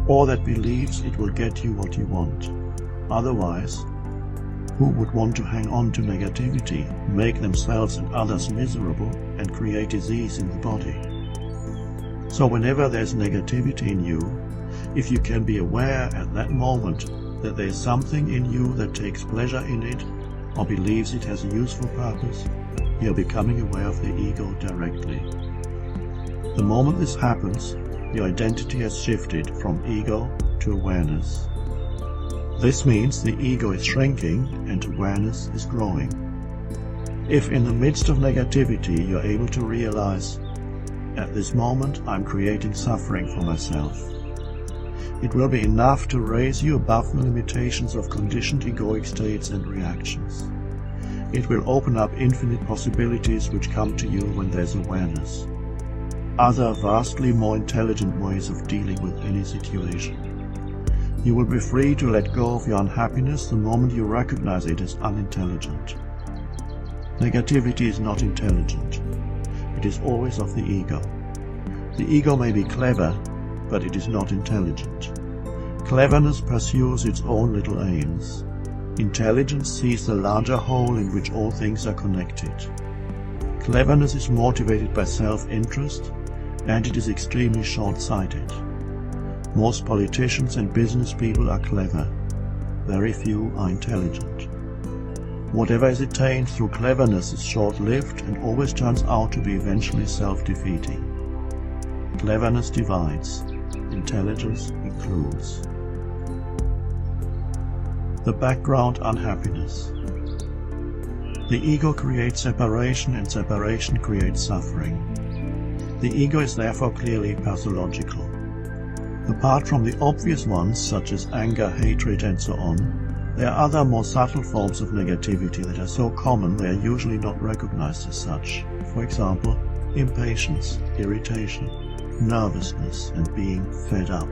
A: or that believes it will get you what you want. Otherwise, who would want to hang on to negativity, make themselves and others miserable, and create disease in the body? So whenever there's negativity in you, if you can be aware at that moment that there's something in you that takes pleasure in it, or believes it has a useful purpose, you're becoming aware of the ego directly. The moment this happens, your identity has shifted from ego to awareness. This means the ego is shrinking and awareness is growing. If in the midst of negativity you're able to realize, at this moment I'm creating suffering for myself, it will be enough to raise you above the limitations of conditioned egoic states and reactions. It will open up infinite possibilities which come to you when there's awareness. Other vastly more intelligent ways of dealing with any situation. You will be free to let go of your unhappiness the moment you recognize it as unintelligent. Negativity is not intelligent. It is always of the ego. The ego may be clever, but it is not intelligent. Cleverness pursues its own little aims. Intelligence sees the larger whole in which all things are connected. Cleverness is motivated by self-interest, and it is extremely short-sighted. Most politicians and business people are clever. Very few are intelligent. Whatever is attained through cleverness is short-lived and always turns out to be eventually self-defeating. Cleverness divides. Intelligence includes. The background unhappiness. The ego creates separation, and separation creates suffering. The ego is therefore clearly pathological. Apart from the obvious ones, such as anger, hatred, and so on, there are other more subtle forms of negativity that are so common they are usually not recognized as such. For example, impatience, irritation, nervousness, and being fed up.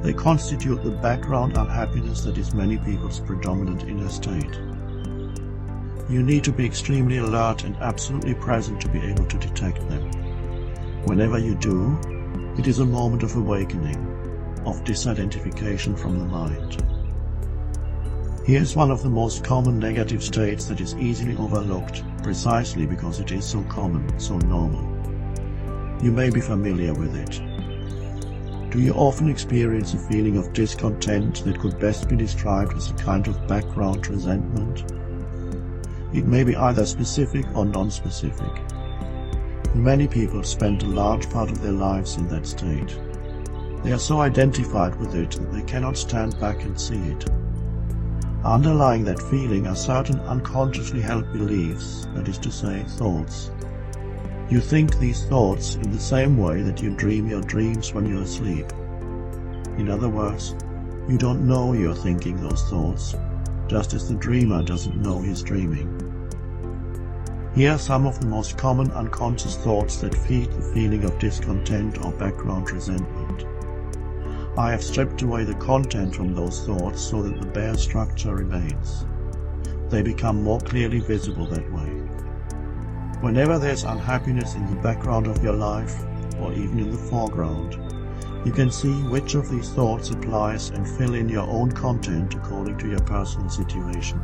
A: They constitute the background unhappiness that is many people's predominant inner state. You need to be extremely alert and absolutely present to be able to detect them. Whenever you do, it is a moment of awakening, of disidentification from the mind. Here is one of the most common negative states that is easily overlooked, precisely because it is so common, so normal. You may be familiar with it. Do you often experience a feeling of discontent that could best be described as a kind of background resentment? It may be either specific or non-specific. Many people spend a large part of their lives in that state. They are so identified with it that they cannot stand back and see it. Underlying that feeling are certain unconsciously held beliefs, that is to say, thoughts. You think these thoughts in the same way that you dream your dreams when you're asleep. In other words, you don't know you're thinking those thoughts, just as the dreamer doesn't know he's dreaming. Here are some of the most common unconscious thoughts that feed the feeling of discontent or background resentment. I have stripped away the content from those thoughts so that the bare structure remains. They become more clearly visible that way. Whenever there's unhappiness in the background of your life, or even in the foreground, you can see which of these thoughts applies and fill in your own content according to your personal situation.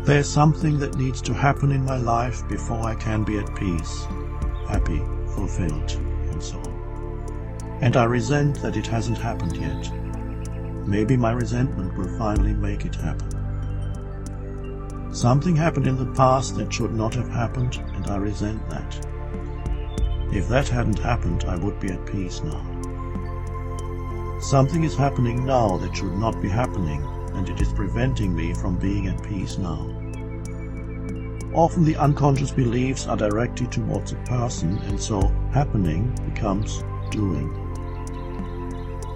A: There's something that needs to happen in my life before I can be at peace, happy, fulfilled, and so on. And I resent that it hasn't happened yet. Maybe my resentment will finally make it happen. Something happened in the past that should not have happened, and I resent that. If that hadn't happened, I would be at peace now. Something is happening now that should not be happening, and it is preventing me from being at peace now. Often the unconscious beliefs are directed towards a person, and so happening becomes doing.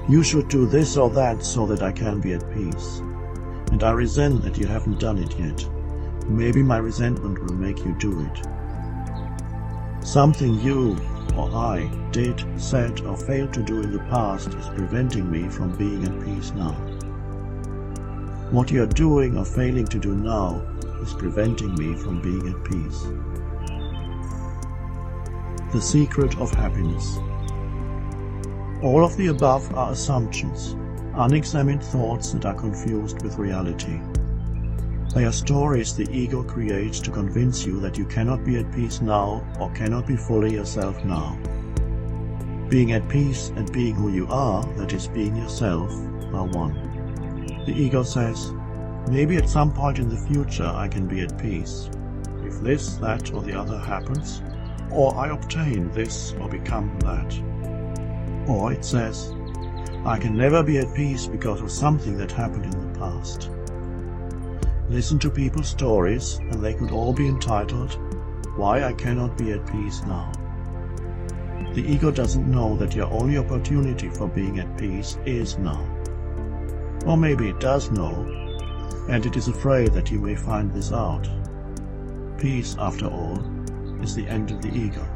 A: You should do this or that so that I can be at peace. And I resent that you haven't done it yet. Maybe my resentment will make you do it. Something you or I did, said, or failed to do in the past is preventing me from being at peace now. What you are doing or failing to do now is preventing me from being at peace. The secret of happiness. All of the above are assumptions, unexamined thoughts that are confused with reality. They are stories the ego creates to convince you that you cannot be at peace now or cannot be fully yourself now. Being at peace and being who you are, that is, being yourself, are one. The ego says, maybe at some point in the future I can be at peace, if this, that, or the other happens, or I obtain this or become that. Or it says, I can never be at peace because of something that happened in the past. Listen to people's stories, and they could all be entitled, Why I Cannot Be at Peace Now. The ego doesn't know that your only opportunity for being at peace is now. Or maybe it does know, and it is afraid that you may find this out. Peace, after all, is the end of the ego.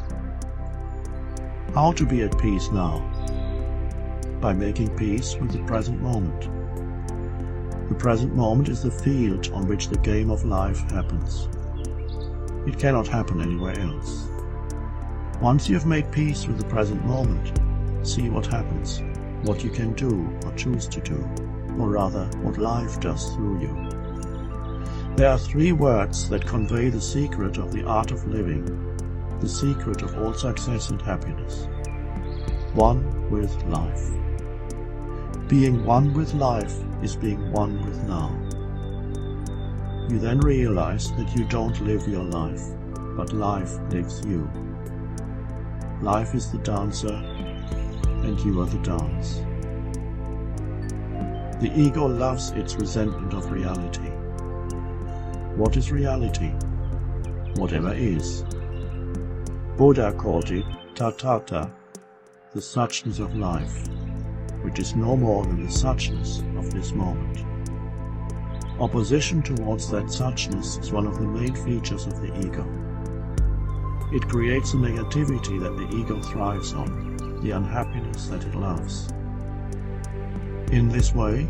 A: How to be at peace now? By making peace with the present moment. The present moment is the field on which the game of life happens. It cannot happen anywhere else. Once you have made peace with the present moment, see what happens, what you can do or choose to do, or rather, what life does through you. There are 3 words that convey the secret of the art of living, the secret of all success and happiness. One with life. Being one with life is being one with now. You then realize that you don't live your life, but life lives you. Life is the dancer, and you are the dance. The ego loves its resentment of reality. What is reality? Whatever is. Buddha called it tathata, the suchness of life, which is no more than the suchness of this moment. Opposition towards that suchness is one of the main features of the ego. It creates a negativity that the ego thrives on, the unhappiness that it loves. In this way,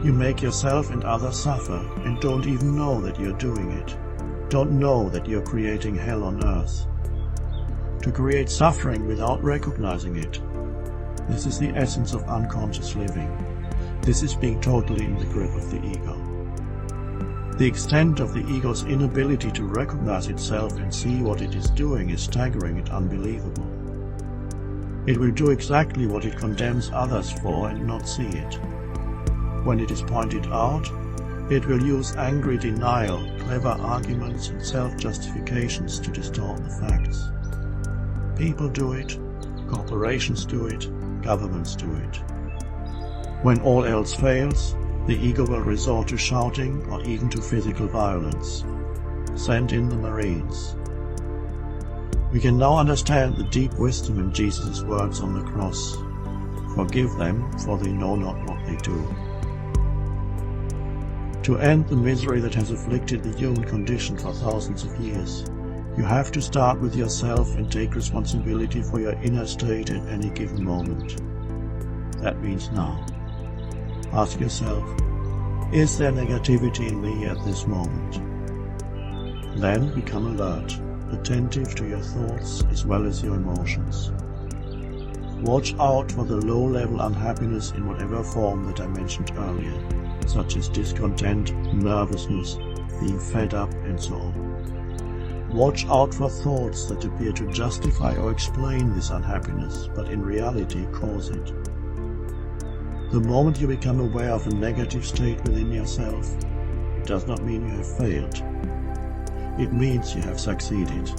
A: you make yourself and others suffer and don't even know that you're doing it, don't know that you're creating hell on earth. To create suffering without recognizing it, this is the essence of unconscious living. This is being totally in the grip of the ego. The extent of the ego's inability to recognize itself and see what it is doing is staggering and unbelievable. It will do exactly what it condemns others for and not see it. When it is pointed out, It will use angry denial, clever arguments and self-justifications to distort the facts. People do it, corporations do it, governments do it. When all else fails, the ego will resort to shouting or even to physical violence. Send in the Marines. We can now understand the deep wisdom in Jesus' words on the cross. Forgive them, for they know not what they do. To end the misery that has afflicted the human condition for thousands of years, you have to start with yourself and take responsibility for your inner state at any given moment. That means now. Ask yourself, is there negativity in me at this moment? Then become alert, attentive to your thoughts as well as your emotions. Watch out for the low-level unhappiness in whatever form that I mentioned earlier, such as discontent, nervousness, being fed up, and so on. Watch out for thoughts that appear to justify or explain this unhappiness, but in reality cause it. The moment you become aware of a negative state within yourself, it does not mean you have failed. It means you have succeeded.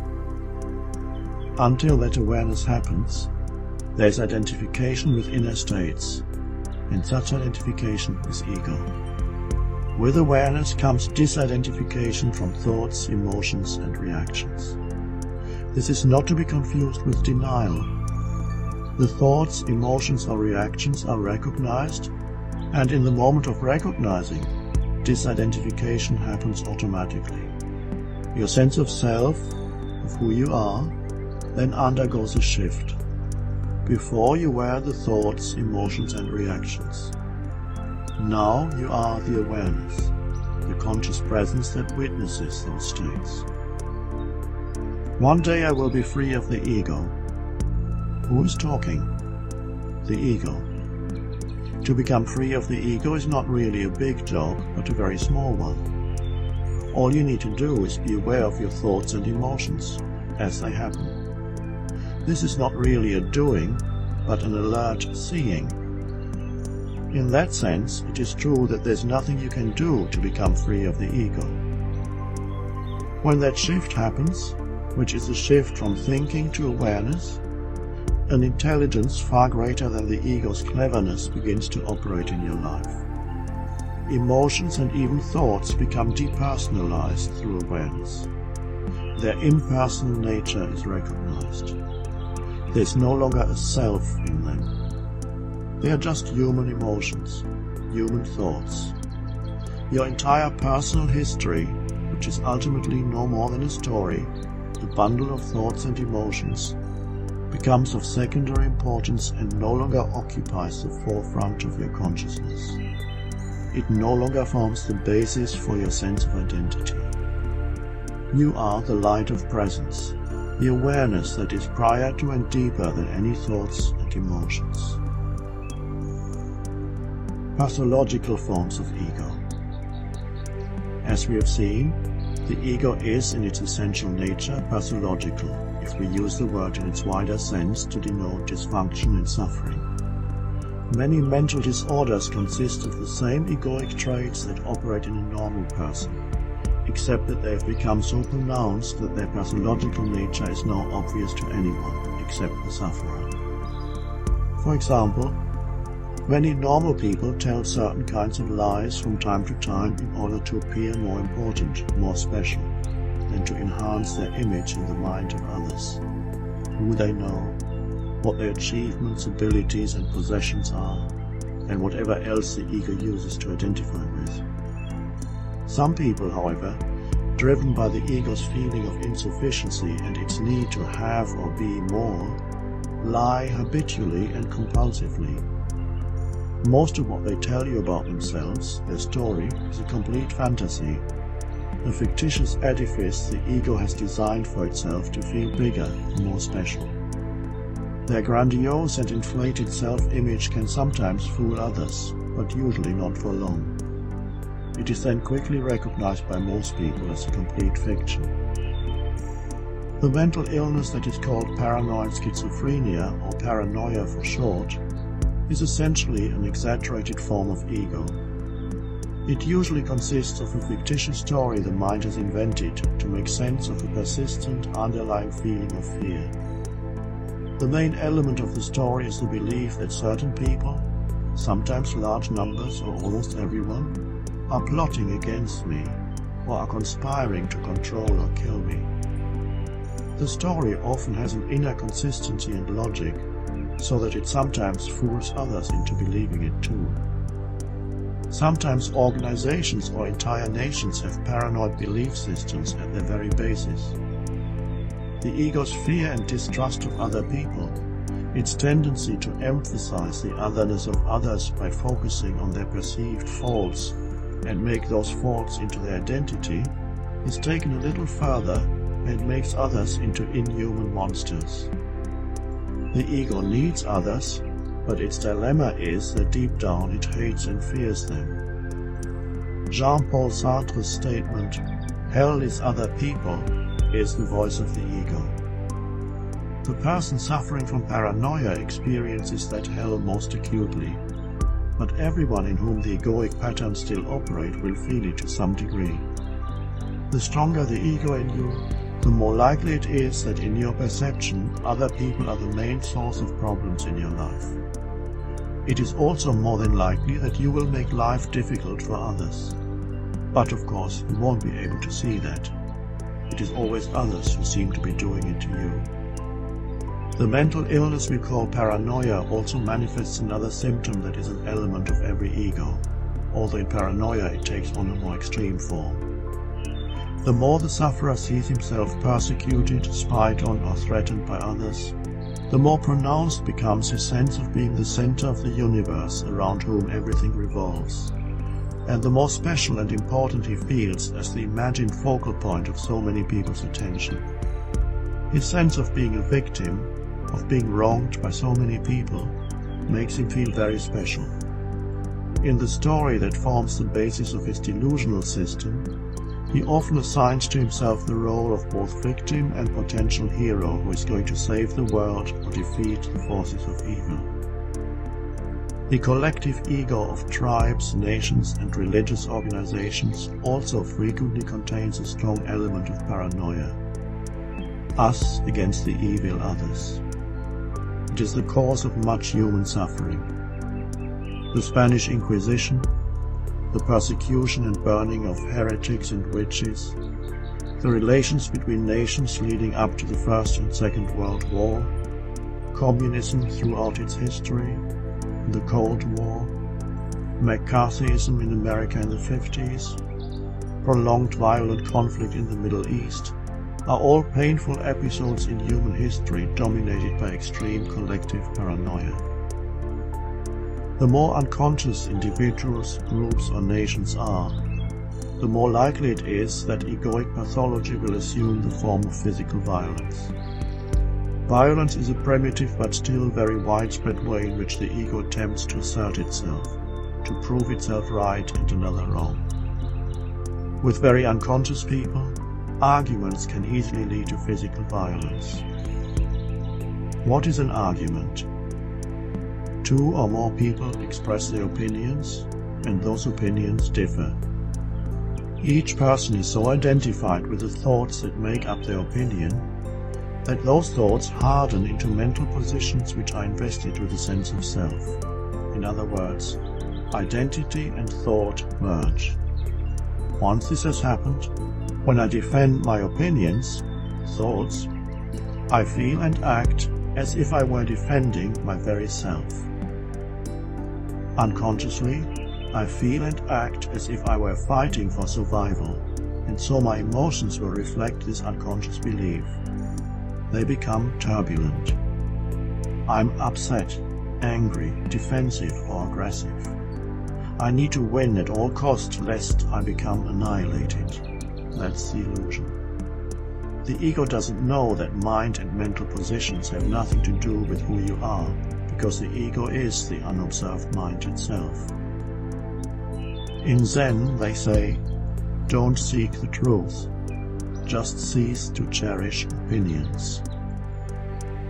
A: Until that awareness happens, there is identification with inner states, and such identification is ego. With awareness comes disidentification from thoughts, emotions, and reactions. This is not to be confused with denial. The thoughts, emotions, or reactions are recognized, and in the moment of recognizing, disidentification happens automatically. Your sense of self, of who you are, then undergoes a shift. Before you were the thoughts, emotions, and reactions. Now you are the awareness, the conscious presence that witnesses those states. One day I will be free of the ego. Who is talking? The ego. To become free of the ego is not really a big job, but a very small one. All you need to do is be aware of your thoughts and emotions as they happen. This is not really a doing, but an alert seeing. In that sense, it is true that there's nothing you can do to become free of the ego. When that shift happens, which is a shift from thinking to awareness, an intelligence far greater than the ego's cleverness begins to operate in your life. Emotions and even thoughts become depersonalized through awareness. Their impersonal nature is recognized. There's no longer a self in them. They are just human emotions, human thoughts. Your entire personal history, which is ultimately no more than a story, a bundle of thoughts and emotions, becomes of secondary importance and no longer occupies the forefront of your consciousness. It no longer forms the basis for your sense of identity. You are the light of presence, the awareness that is prior to and deeper than any thoughts and emotions. Pathological forms of ego. As we have seen, the ego is in its essential nature pathological, if we use the word in its wider sense to denote dysfunction and suffering. Many mental disorders consist of the same egoic traits that operate in a normal person, except that they have become so pronounced that their pathological nature is now obvious to anyone except the sufferer. For example, many normal people tell certain kinds of lies from time to time in order to appear more important, more special, and to enhance their image in the mind of others. Who they know, what their achievements, abilities, and possessions are, and whatever else the ego uses to identify with. Some people, however, driven by the ego's feeling of insufficiency and its need to have or be more, lie habitually and compulsively. Most of what they tell you about themselves, their story, is a complete fantasy, a fictitious edifice the ego has designed for itself to feel bigger and more special. Their grandiose and inflated self-image can sometimes fool others, but usually not for long. It is then quickly recognized by most people as a complete fiction. The mental illness that is called paranoid schizophrenia, or paranoia for short, is essentially an exaggerated form of ego. It usually consists of a fictitious story the mind has invented to make sense of a persistent underlying feeling of fear. The main element of the story is the belief that certain people, sometimes large numbers or almost everyone, are plotting against me or are conspiring to control or kill me. The story often has an inner consistency and logic, so that it sometimes fools others into believing it too. Sometimes organizations or entire nations have paranoid belief systems at their very basis. The ego's fear and distrust of other people, its tendency to emphasize the otherness of others by focusing on their perceived faults and make those faults into their identity, is taken a little further and makes others into inhuman monsters. The ego needs others, but its dilemma is that deep down it hates and fears them. Jean-Paul Sartre's statement, "Hell is other people," is the voice of the ego. The person suffering from paranoia experiences that hell most acutely, but everyone in whom the egoic patterns still operate will feel it to some degree. The stronger the ego in you, the more likely it is that in your perception other people are the main source of problems in your life. It is also more than likely that you will make life difficult for others. But of course you won't be able to see that. It is always others who seem to be doing it to you. The mental illness we call paranoia also manifests another symptom that is an element of every ego, although in paranoia it takes on a more extreme form. The more the sufferer sees himself persecuted, spied on, or threatened by others, the more pronounced becomes his sense of being the center of the universe around whom everything revolves, and the more special and important he feels as the imagined focal point of so many people's attention. His sense of being a victim, of being wronged by so many people, makes him feel very special. In the story that forms the basis of his delusional system, he often assigns to himself the role of both victim and potential hero who is going to save the world or defeat the forces of evil. The collective ego of tribes, nations, and religious organizations also frequently contains a strong element of paranoia. Us against the evil others. It is the cause of much human suffering. The Spanish Inquisition, the persecution and burning of heretics and witches, the relations between nations leading up to the First and Second World War, communism throughout its history, the Cold War, McCarthyism in America in the 50s, prolonged violent conflict in the Middle East, are all painful episodes in human history dominated by extreme collective paranoia. The more unconscious individuals, groups, or nations are, the more likely it is that egoic pathology will assume the form of physical violence. Violence is a primitive but still very widespread way in which the ego attempts to assert itself, to prove itself right and another wrong. With very unconscious people, arguments can easily lead to physical violence. What is an argument? Two or more people express their opinions, and those opinions differ. Each person is so identified with the thoughts that make up their opinion that those thoughts harden into mental positions which are invested with a sense of self. In other words, identity and thought merge. Once this has happened, when I defend my opinions, thoughts, I feel and act as if I were defending my very self. Unconsciously, I feel and act as if I were fighting for survival, and so my emotions will reflect this unconscious belief. They become turbulent. I'm upset, angry, defensive, or aggressive. I need to win at all costs lest I become annihilated. That's the illusion. The ego doesn't know that mind and mental positions have nothing to do with who you are, because the ego is the unobserved mind itself. In Zen, they say, don't seek the truth, just cease to cherish opinions.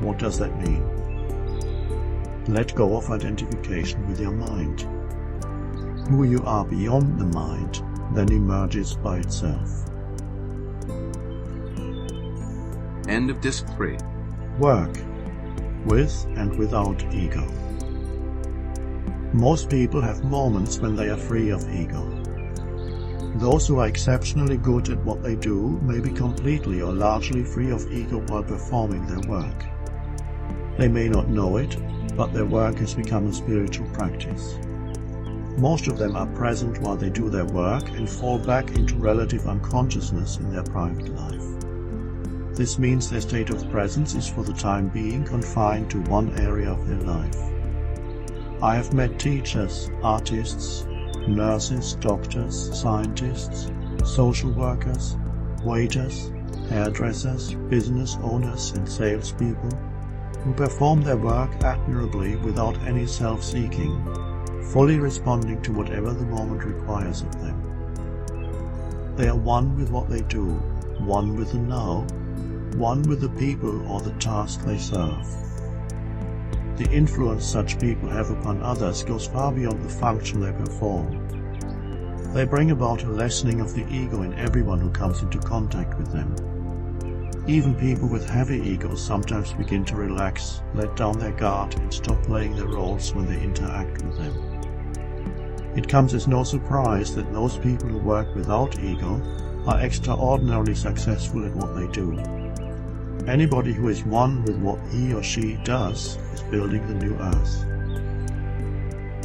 A: What does that mean? Let go of identification with your mind. who you are beyond the mind then emerges by itself.
B: End of Disc 3.
A: Work with and without ego. Most people have moments when they are free of ego. Those who are exceptionally good at what they do may be completely or largely free of ego while performing their work. They may not know it, but their work has become a spiritual practice. Most of them are present while they do their work and fall back into relative unconsciousness in their private life. This means their state of presence is for the time being confined to one area of their life. I have met teachers, artists, nurses, doctors, scientists, social workers, waiters, hairdressers, business owners and salespeople who perform their work admirably without any self-seeking, fully responding to whatever the moment requires of them. They are one with what they do, one with the now, one with the people or the task they serve. The influence such people have upon others goes far beyond the function they perform. They bring about a lessening of the ego in everyone who comes into contact with them. Even people with heavy egos sometimes begin to relax, let down their guard, and stop playing their roles when they interact with them. It comes as no surprise that those people who work without ego are extraordinarily successful at what they do. Anybody who is one with what he or she does is building the new earth.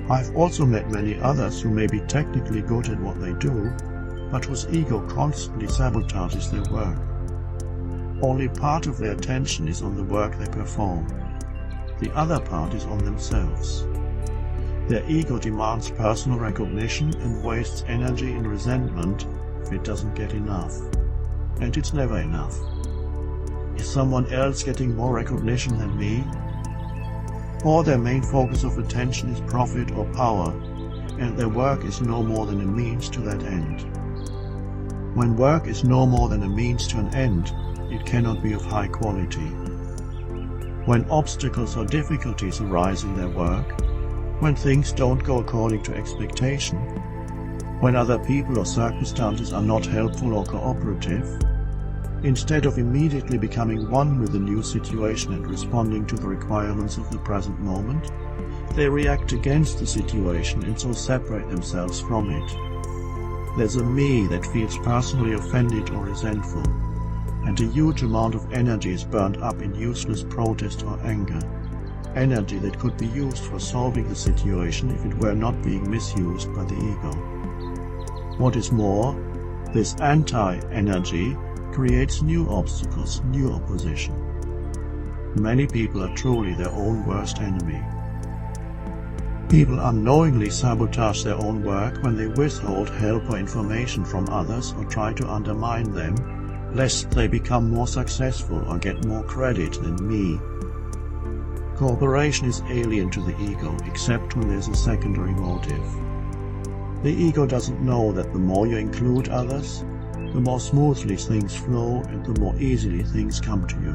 A: I've also met many others who may be technically good at what they do, but whose ego constantly sabotages their work. Only part of their attention is on the work they perform. The other part is on themselves. Their ego demands personal recognition and wastes energy in resentment if it doesn't get enough. And it's never enough. Is someone else getting more recognition than me? Or their main focus of attention is profit or power, and their work is no more than a means to that end. When work is no more than a means to an end, it cannot be of high quality. When obstacles or difficulties arise in their work, when things don't go according to expectation, when other people or circumstances are not helpful or cooperative, instead of immediately becoming one with the new situation and responding to the requirements of the present moment, they react against the situation and so separate themselves from it. There's a me that feels personally offended or resentful, and a huge amount of energy is burned up in useless protest or anger, energy that could be used for solving the situation if it were not being misused by the ego. What is more, this anti-energy creates new obstacles, new opposition. Many people are truly their own worst enemy. People unknowingly sabotage their own work when they withhold help or information from others or try to undermine them, lest they become more successful or get more credit than me. Cooperation is alien to the ego, except when there's a secondary motive. The ego doesn't know that the more you include others, the more smoothly things flow and the more easily things come to you.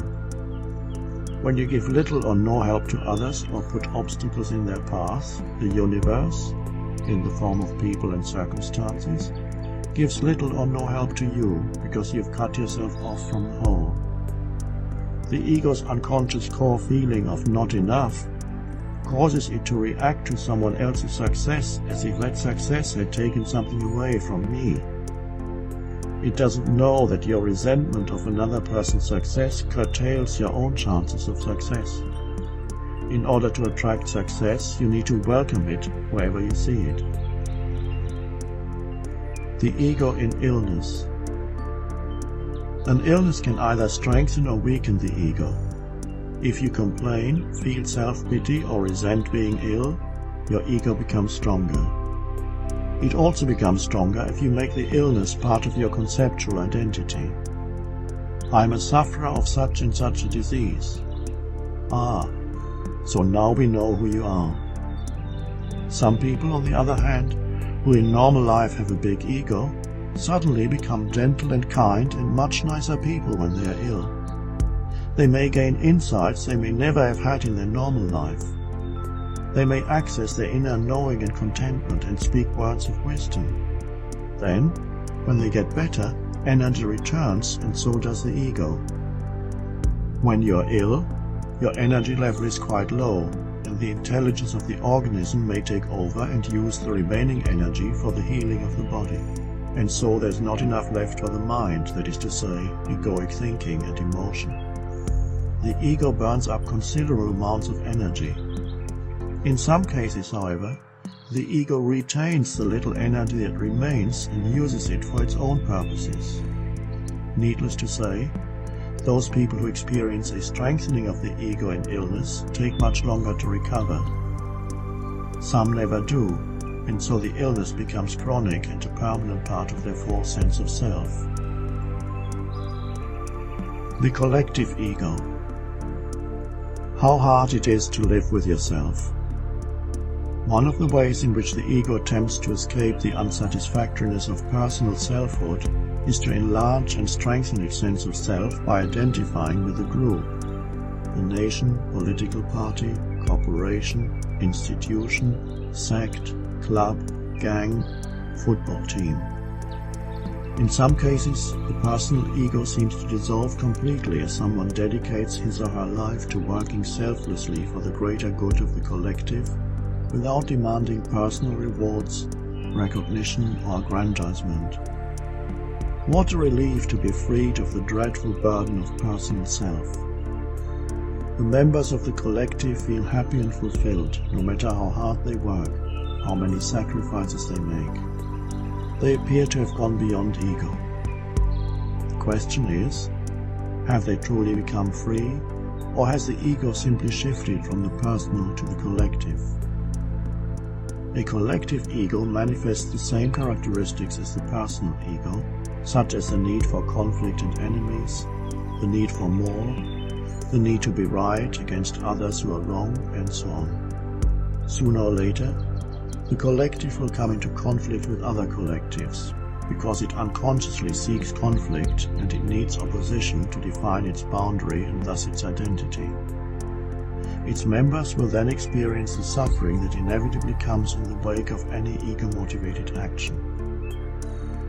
A: When you give little or no help to others or put obstacles in their path, the universe, in the form of people and circumstances, gives little or no help to you because you've cut yourself off from the whole. The ego's unconscious core feeling of not enough causes it to react to someone else's success as if that success had taken something away from me. It doesn't know that your resentment of another person's success curtails your own chances of success. In order to attract success, you need to welcome it wherever you see it. The ego in illness. An illness can either strengthen or weaken the ego. If you complain, feel self-pity or resent being ill, your ego becomes stronger. It also becomes stronger if you make the illness part of your conceptual identity. I'm a sufferer of such and such a disease. Ah, so now we know who you are. Some people, on the other hand, who in normal life have a big ego, suddenly become gentle and kind and much nicer people when they are ill. They may gain insights they may never have had in their normal life. They may access their inner knowing and contentment and speak words of wisdom. Then, when they get better, energy returns, and so does the ego. When you are ill, your energy level is quite low, and the intelligence of the organism may take over and use the remaining energy for the healing of the body. And so there's not enough left for the mind, that is to say, egoic thinking and emotion. The ego burns up considerable amounts of energy. In some cases, however, the ego retains the little energy that remains and uses it for its own purposes. Needless to say, those people who experience a strengthening of the ego in illness take much longer to recover. Some never do, and so the illness becomes chronic and a permanent part of their false sense of self. The collective ego. How hard it is to live with yourself. One of the ways in which the ego attempts to escape the unsatisfactoriness of personal selfhood is to enlarge and strengthen its sense of self by identifying with the group, the nation, political party, corporation, institution, sect, club, gang, football team. In some cases, the personal ego seems to dissolve completely as someone dedicates his or her life to working selflessly for the greater good of the collective, without demanding personal rewards, recognition, or aggrandizement. What a relief to be freed of the dreadful burden of personal self. The members of the collective feel happy and fulfilled, no matter how hard they work, how many sacrifices they make. They appear to have gone beyond ego. The question is, have they truly become free, or has the ego simply shifted from the personal to the collective? A collective ego manifests the same characteristics as the personal ego, such as the need for conflict and enemies, the need for more, the need to be right against others who are wrong, and so on. Sooner or later, the collective will come into conflict with other collectives, because it unconsciously seeks conflict and it needs opposition to define its boundary and thus its identity. Its members will then experience the suffering that inevitably comes in the wake of any ego-motivated action.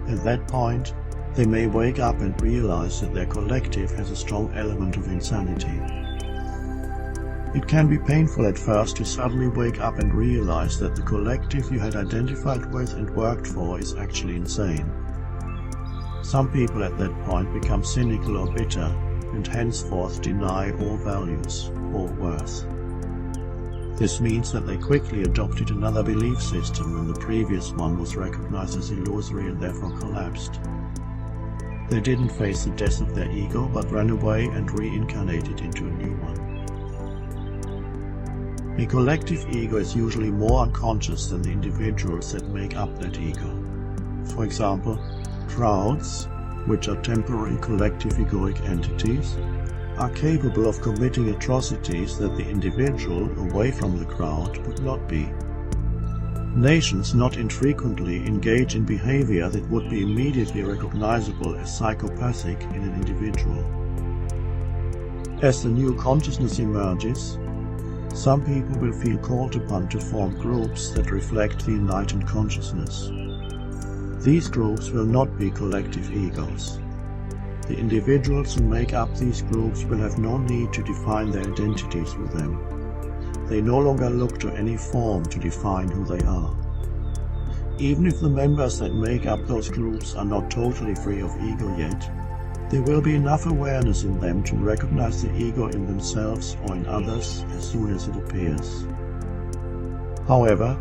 A: At that point, they may wake up and realize that their collective has a strong element of insanity. It can be painful at first to suddenly wake up and realize that the collective you had identified with and worked for is actually insane. Some people at that point become cynical or bitter and henceforth deny all values, all worth. This means that they quickly adopted another belief system when the previous one was recognized as illusory and therefore collapsed. They didn't face the death of their ego, but ran away and reincarnated into a new one. A collective ego is usually more unconscious than the individuals that make up that ego. For example, crowds, which are temporary collective egoic entities, are capable of committing atrocities that the individual away from the crowd would not be. Nations not infrequently engage in behavior that would be immediately recognizable as psychopathic in an individual. As the new consciousness emerges, some people will feel called upon to form groups that reflect the enlightened consciousness. These groups will not be collective egos. The individuals who make up these groups will have no need to define their identities with them. They no longer look to any form to define who they are. Even if the members that make up those groups are not totally free of ego yet, there will be enough awareness in them to recognize the ego in themselves or in others as soon as it appears. However,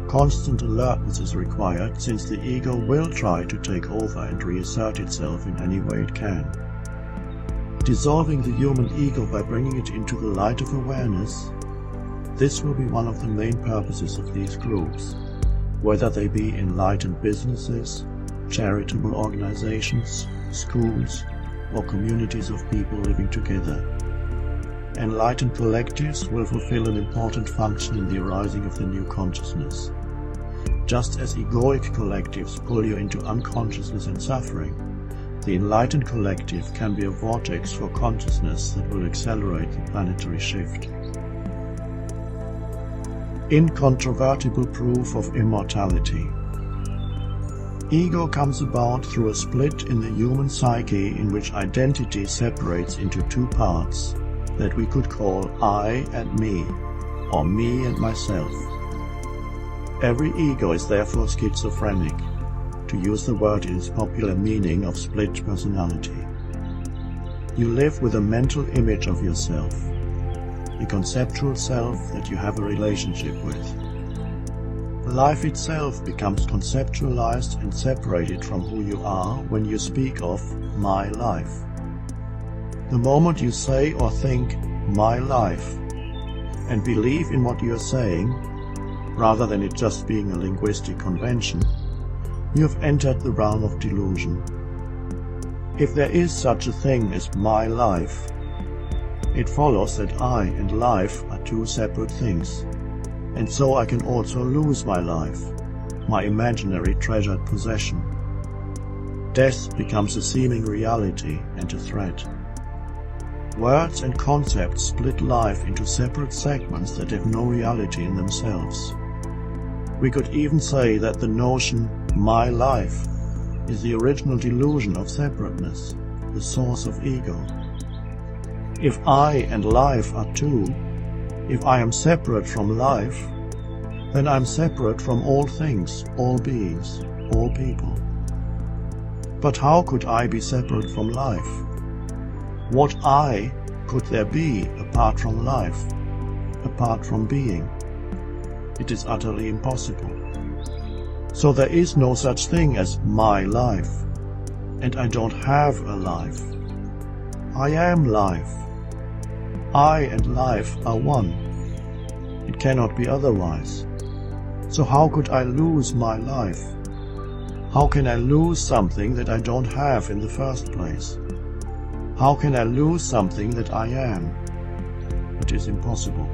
A: constant alertness is required, since the ego will try to take over and reassert itself in any way it can. Dissolving the human ego by bringing it into the light of awareness, this will be one of the main purposes of these groups, whether they be enlightened businesses, charitable organizations, schools, or communities of people living together. Enlightened collectives will fulfill an important function in the arising of the new consciousness. Just as egoic collectives pull you into unconsciousness and suffering, the enlightened collective can be a vortex for consciousness that will accelerate the planetary shift. Incontrovertible proof of immortality. Ego comes about through a split in the human psyche in which identity separates into two parts that we could call I and me, or me and myself. Every ego is therefore schizophrenic, to use the word in its popular meaning of split personality. You live with a mental image of yourself, the conceptual self that you have a relationship with. Life itself becomes conceptualized and separated from who you are when you speak of my life. The moment you say or think my life and believe in what you are saying, rather than it just being a linguistic convention, you have entered the realm of delusion. If there is such a thing as my life, it follows that I and life are two separate things, and so I can also lose my life, my imaginary treasured possession. Death becomes a seeming reality and a threat. Words and concepts split life into separate segments that have no reality in themselves. We could even say that the notion my life is the original delusion of separateness, the source of ego. If I and life are two, if I am separate from life, then I am separate from all things, all beings, all people. But how could I be separate from life? What I could there be apart from life, apart from being? It is utterly impossible. So there is no such thing as my life, and I don't have a life. I am life. I and life are one. It cannot be otherwise. So how could I lose my life? How can I lose something that I don't have in the first place? How can I lose something that I am? It is impossible.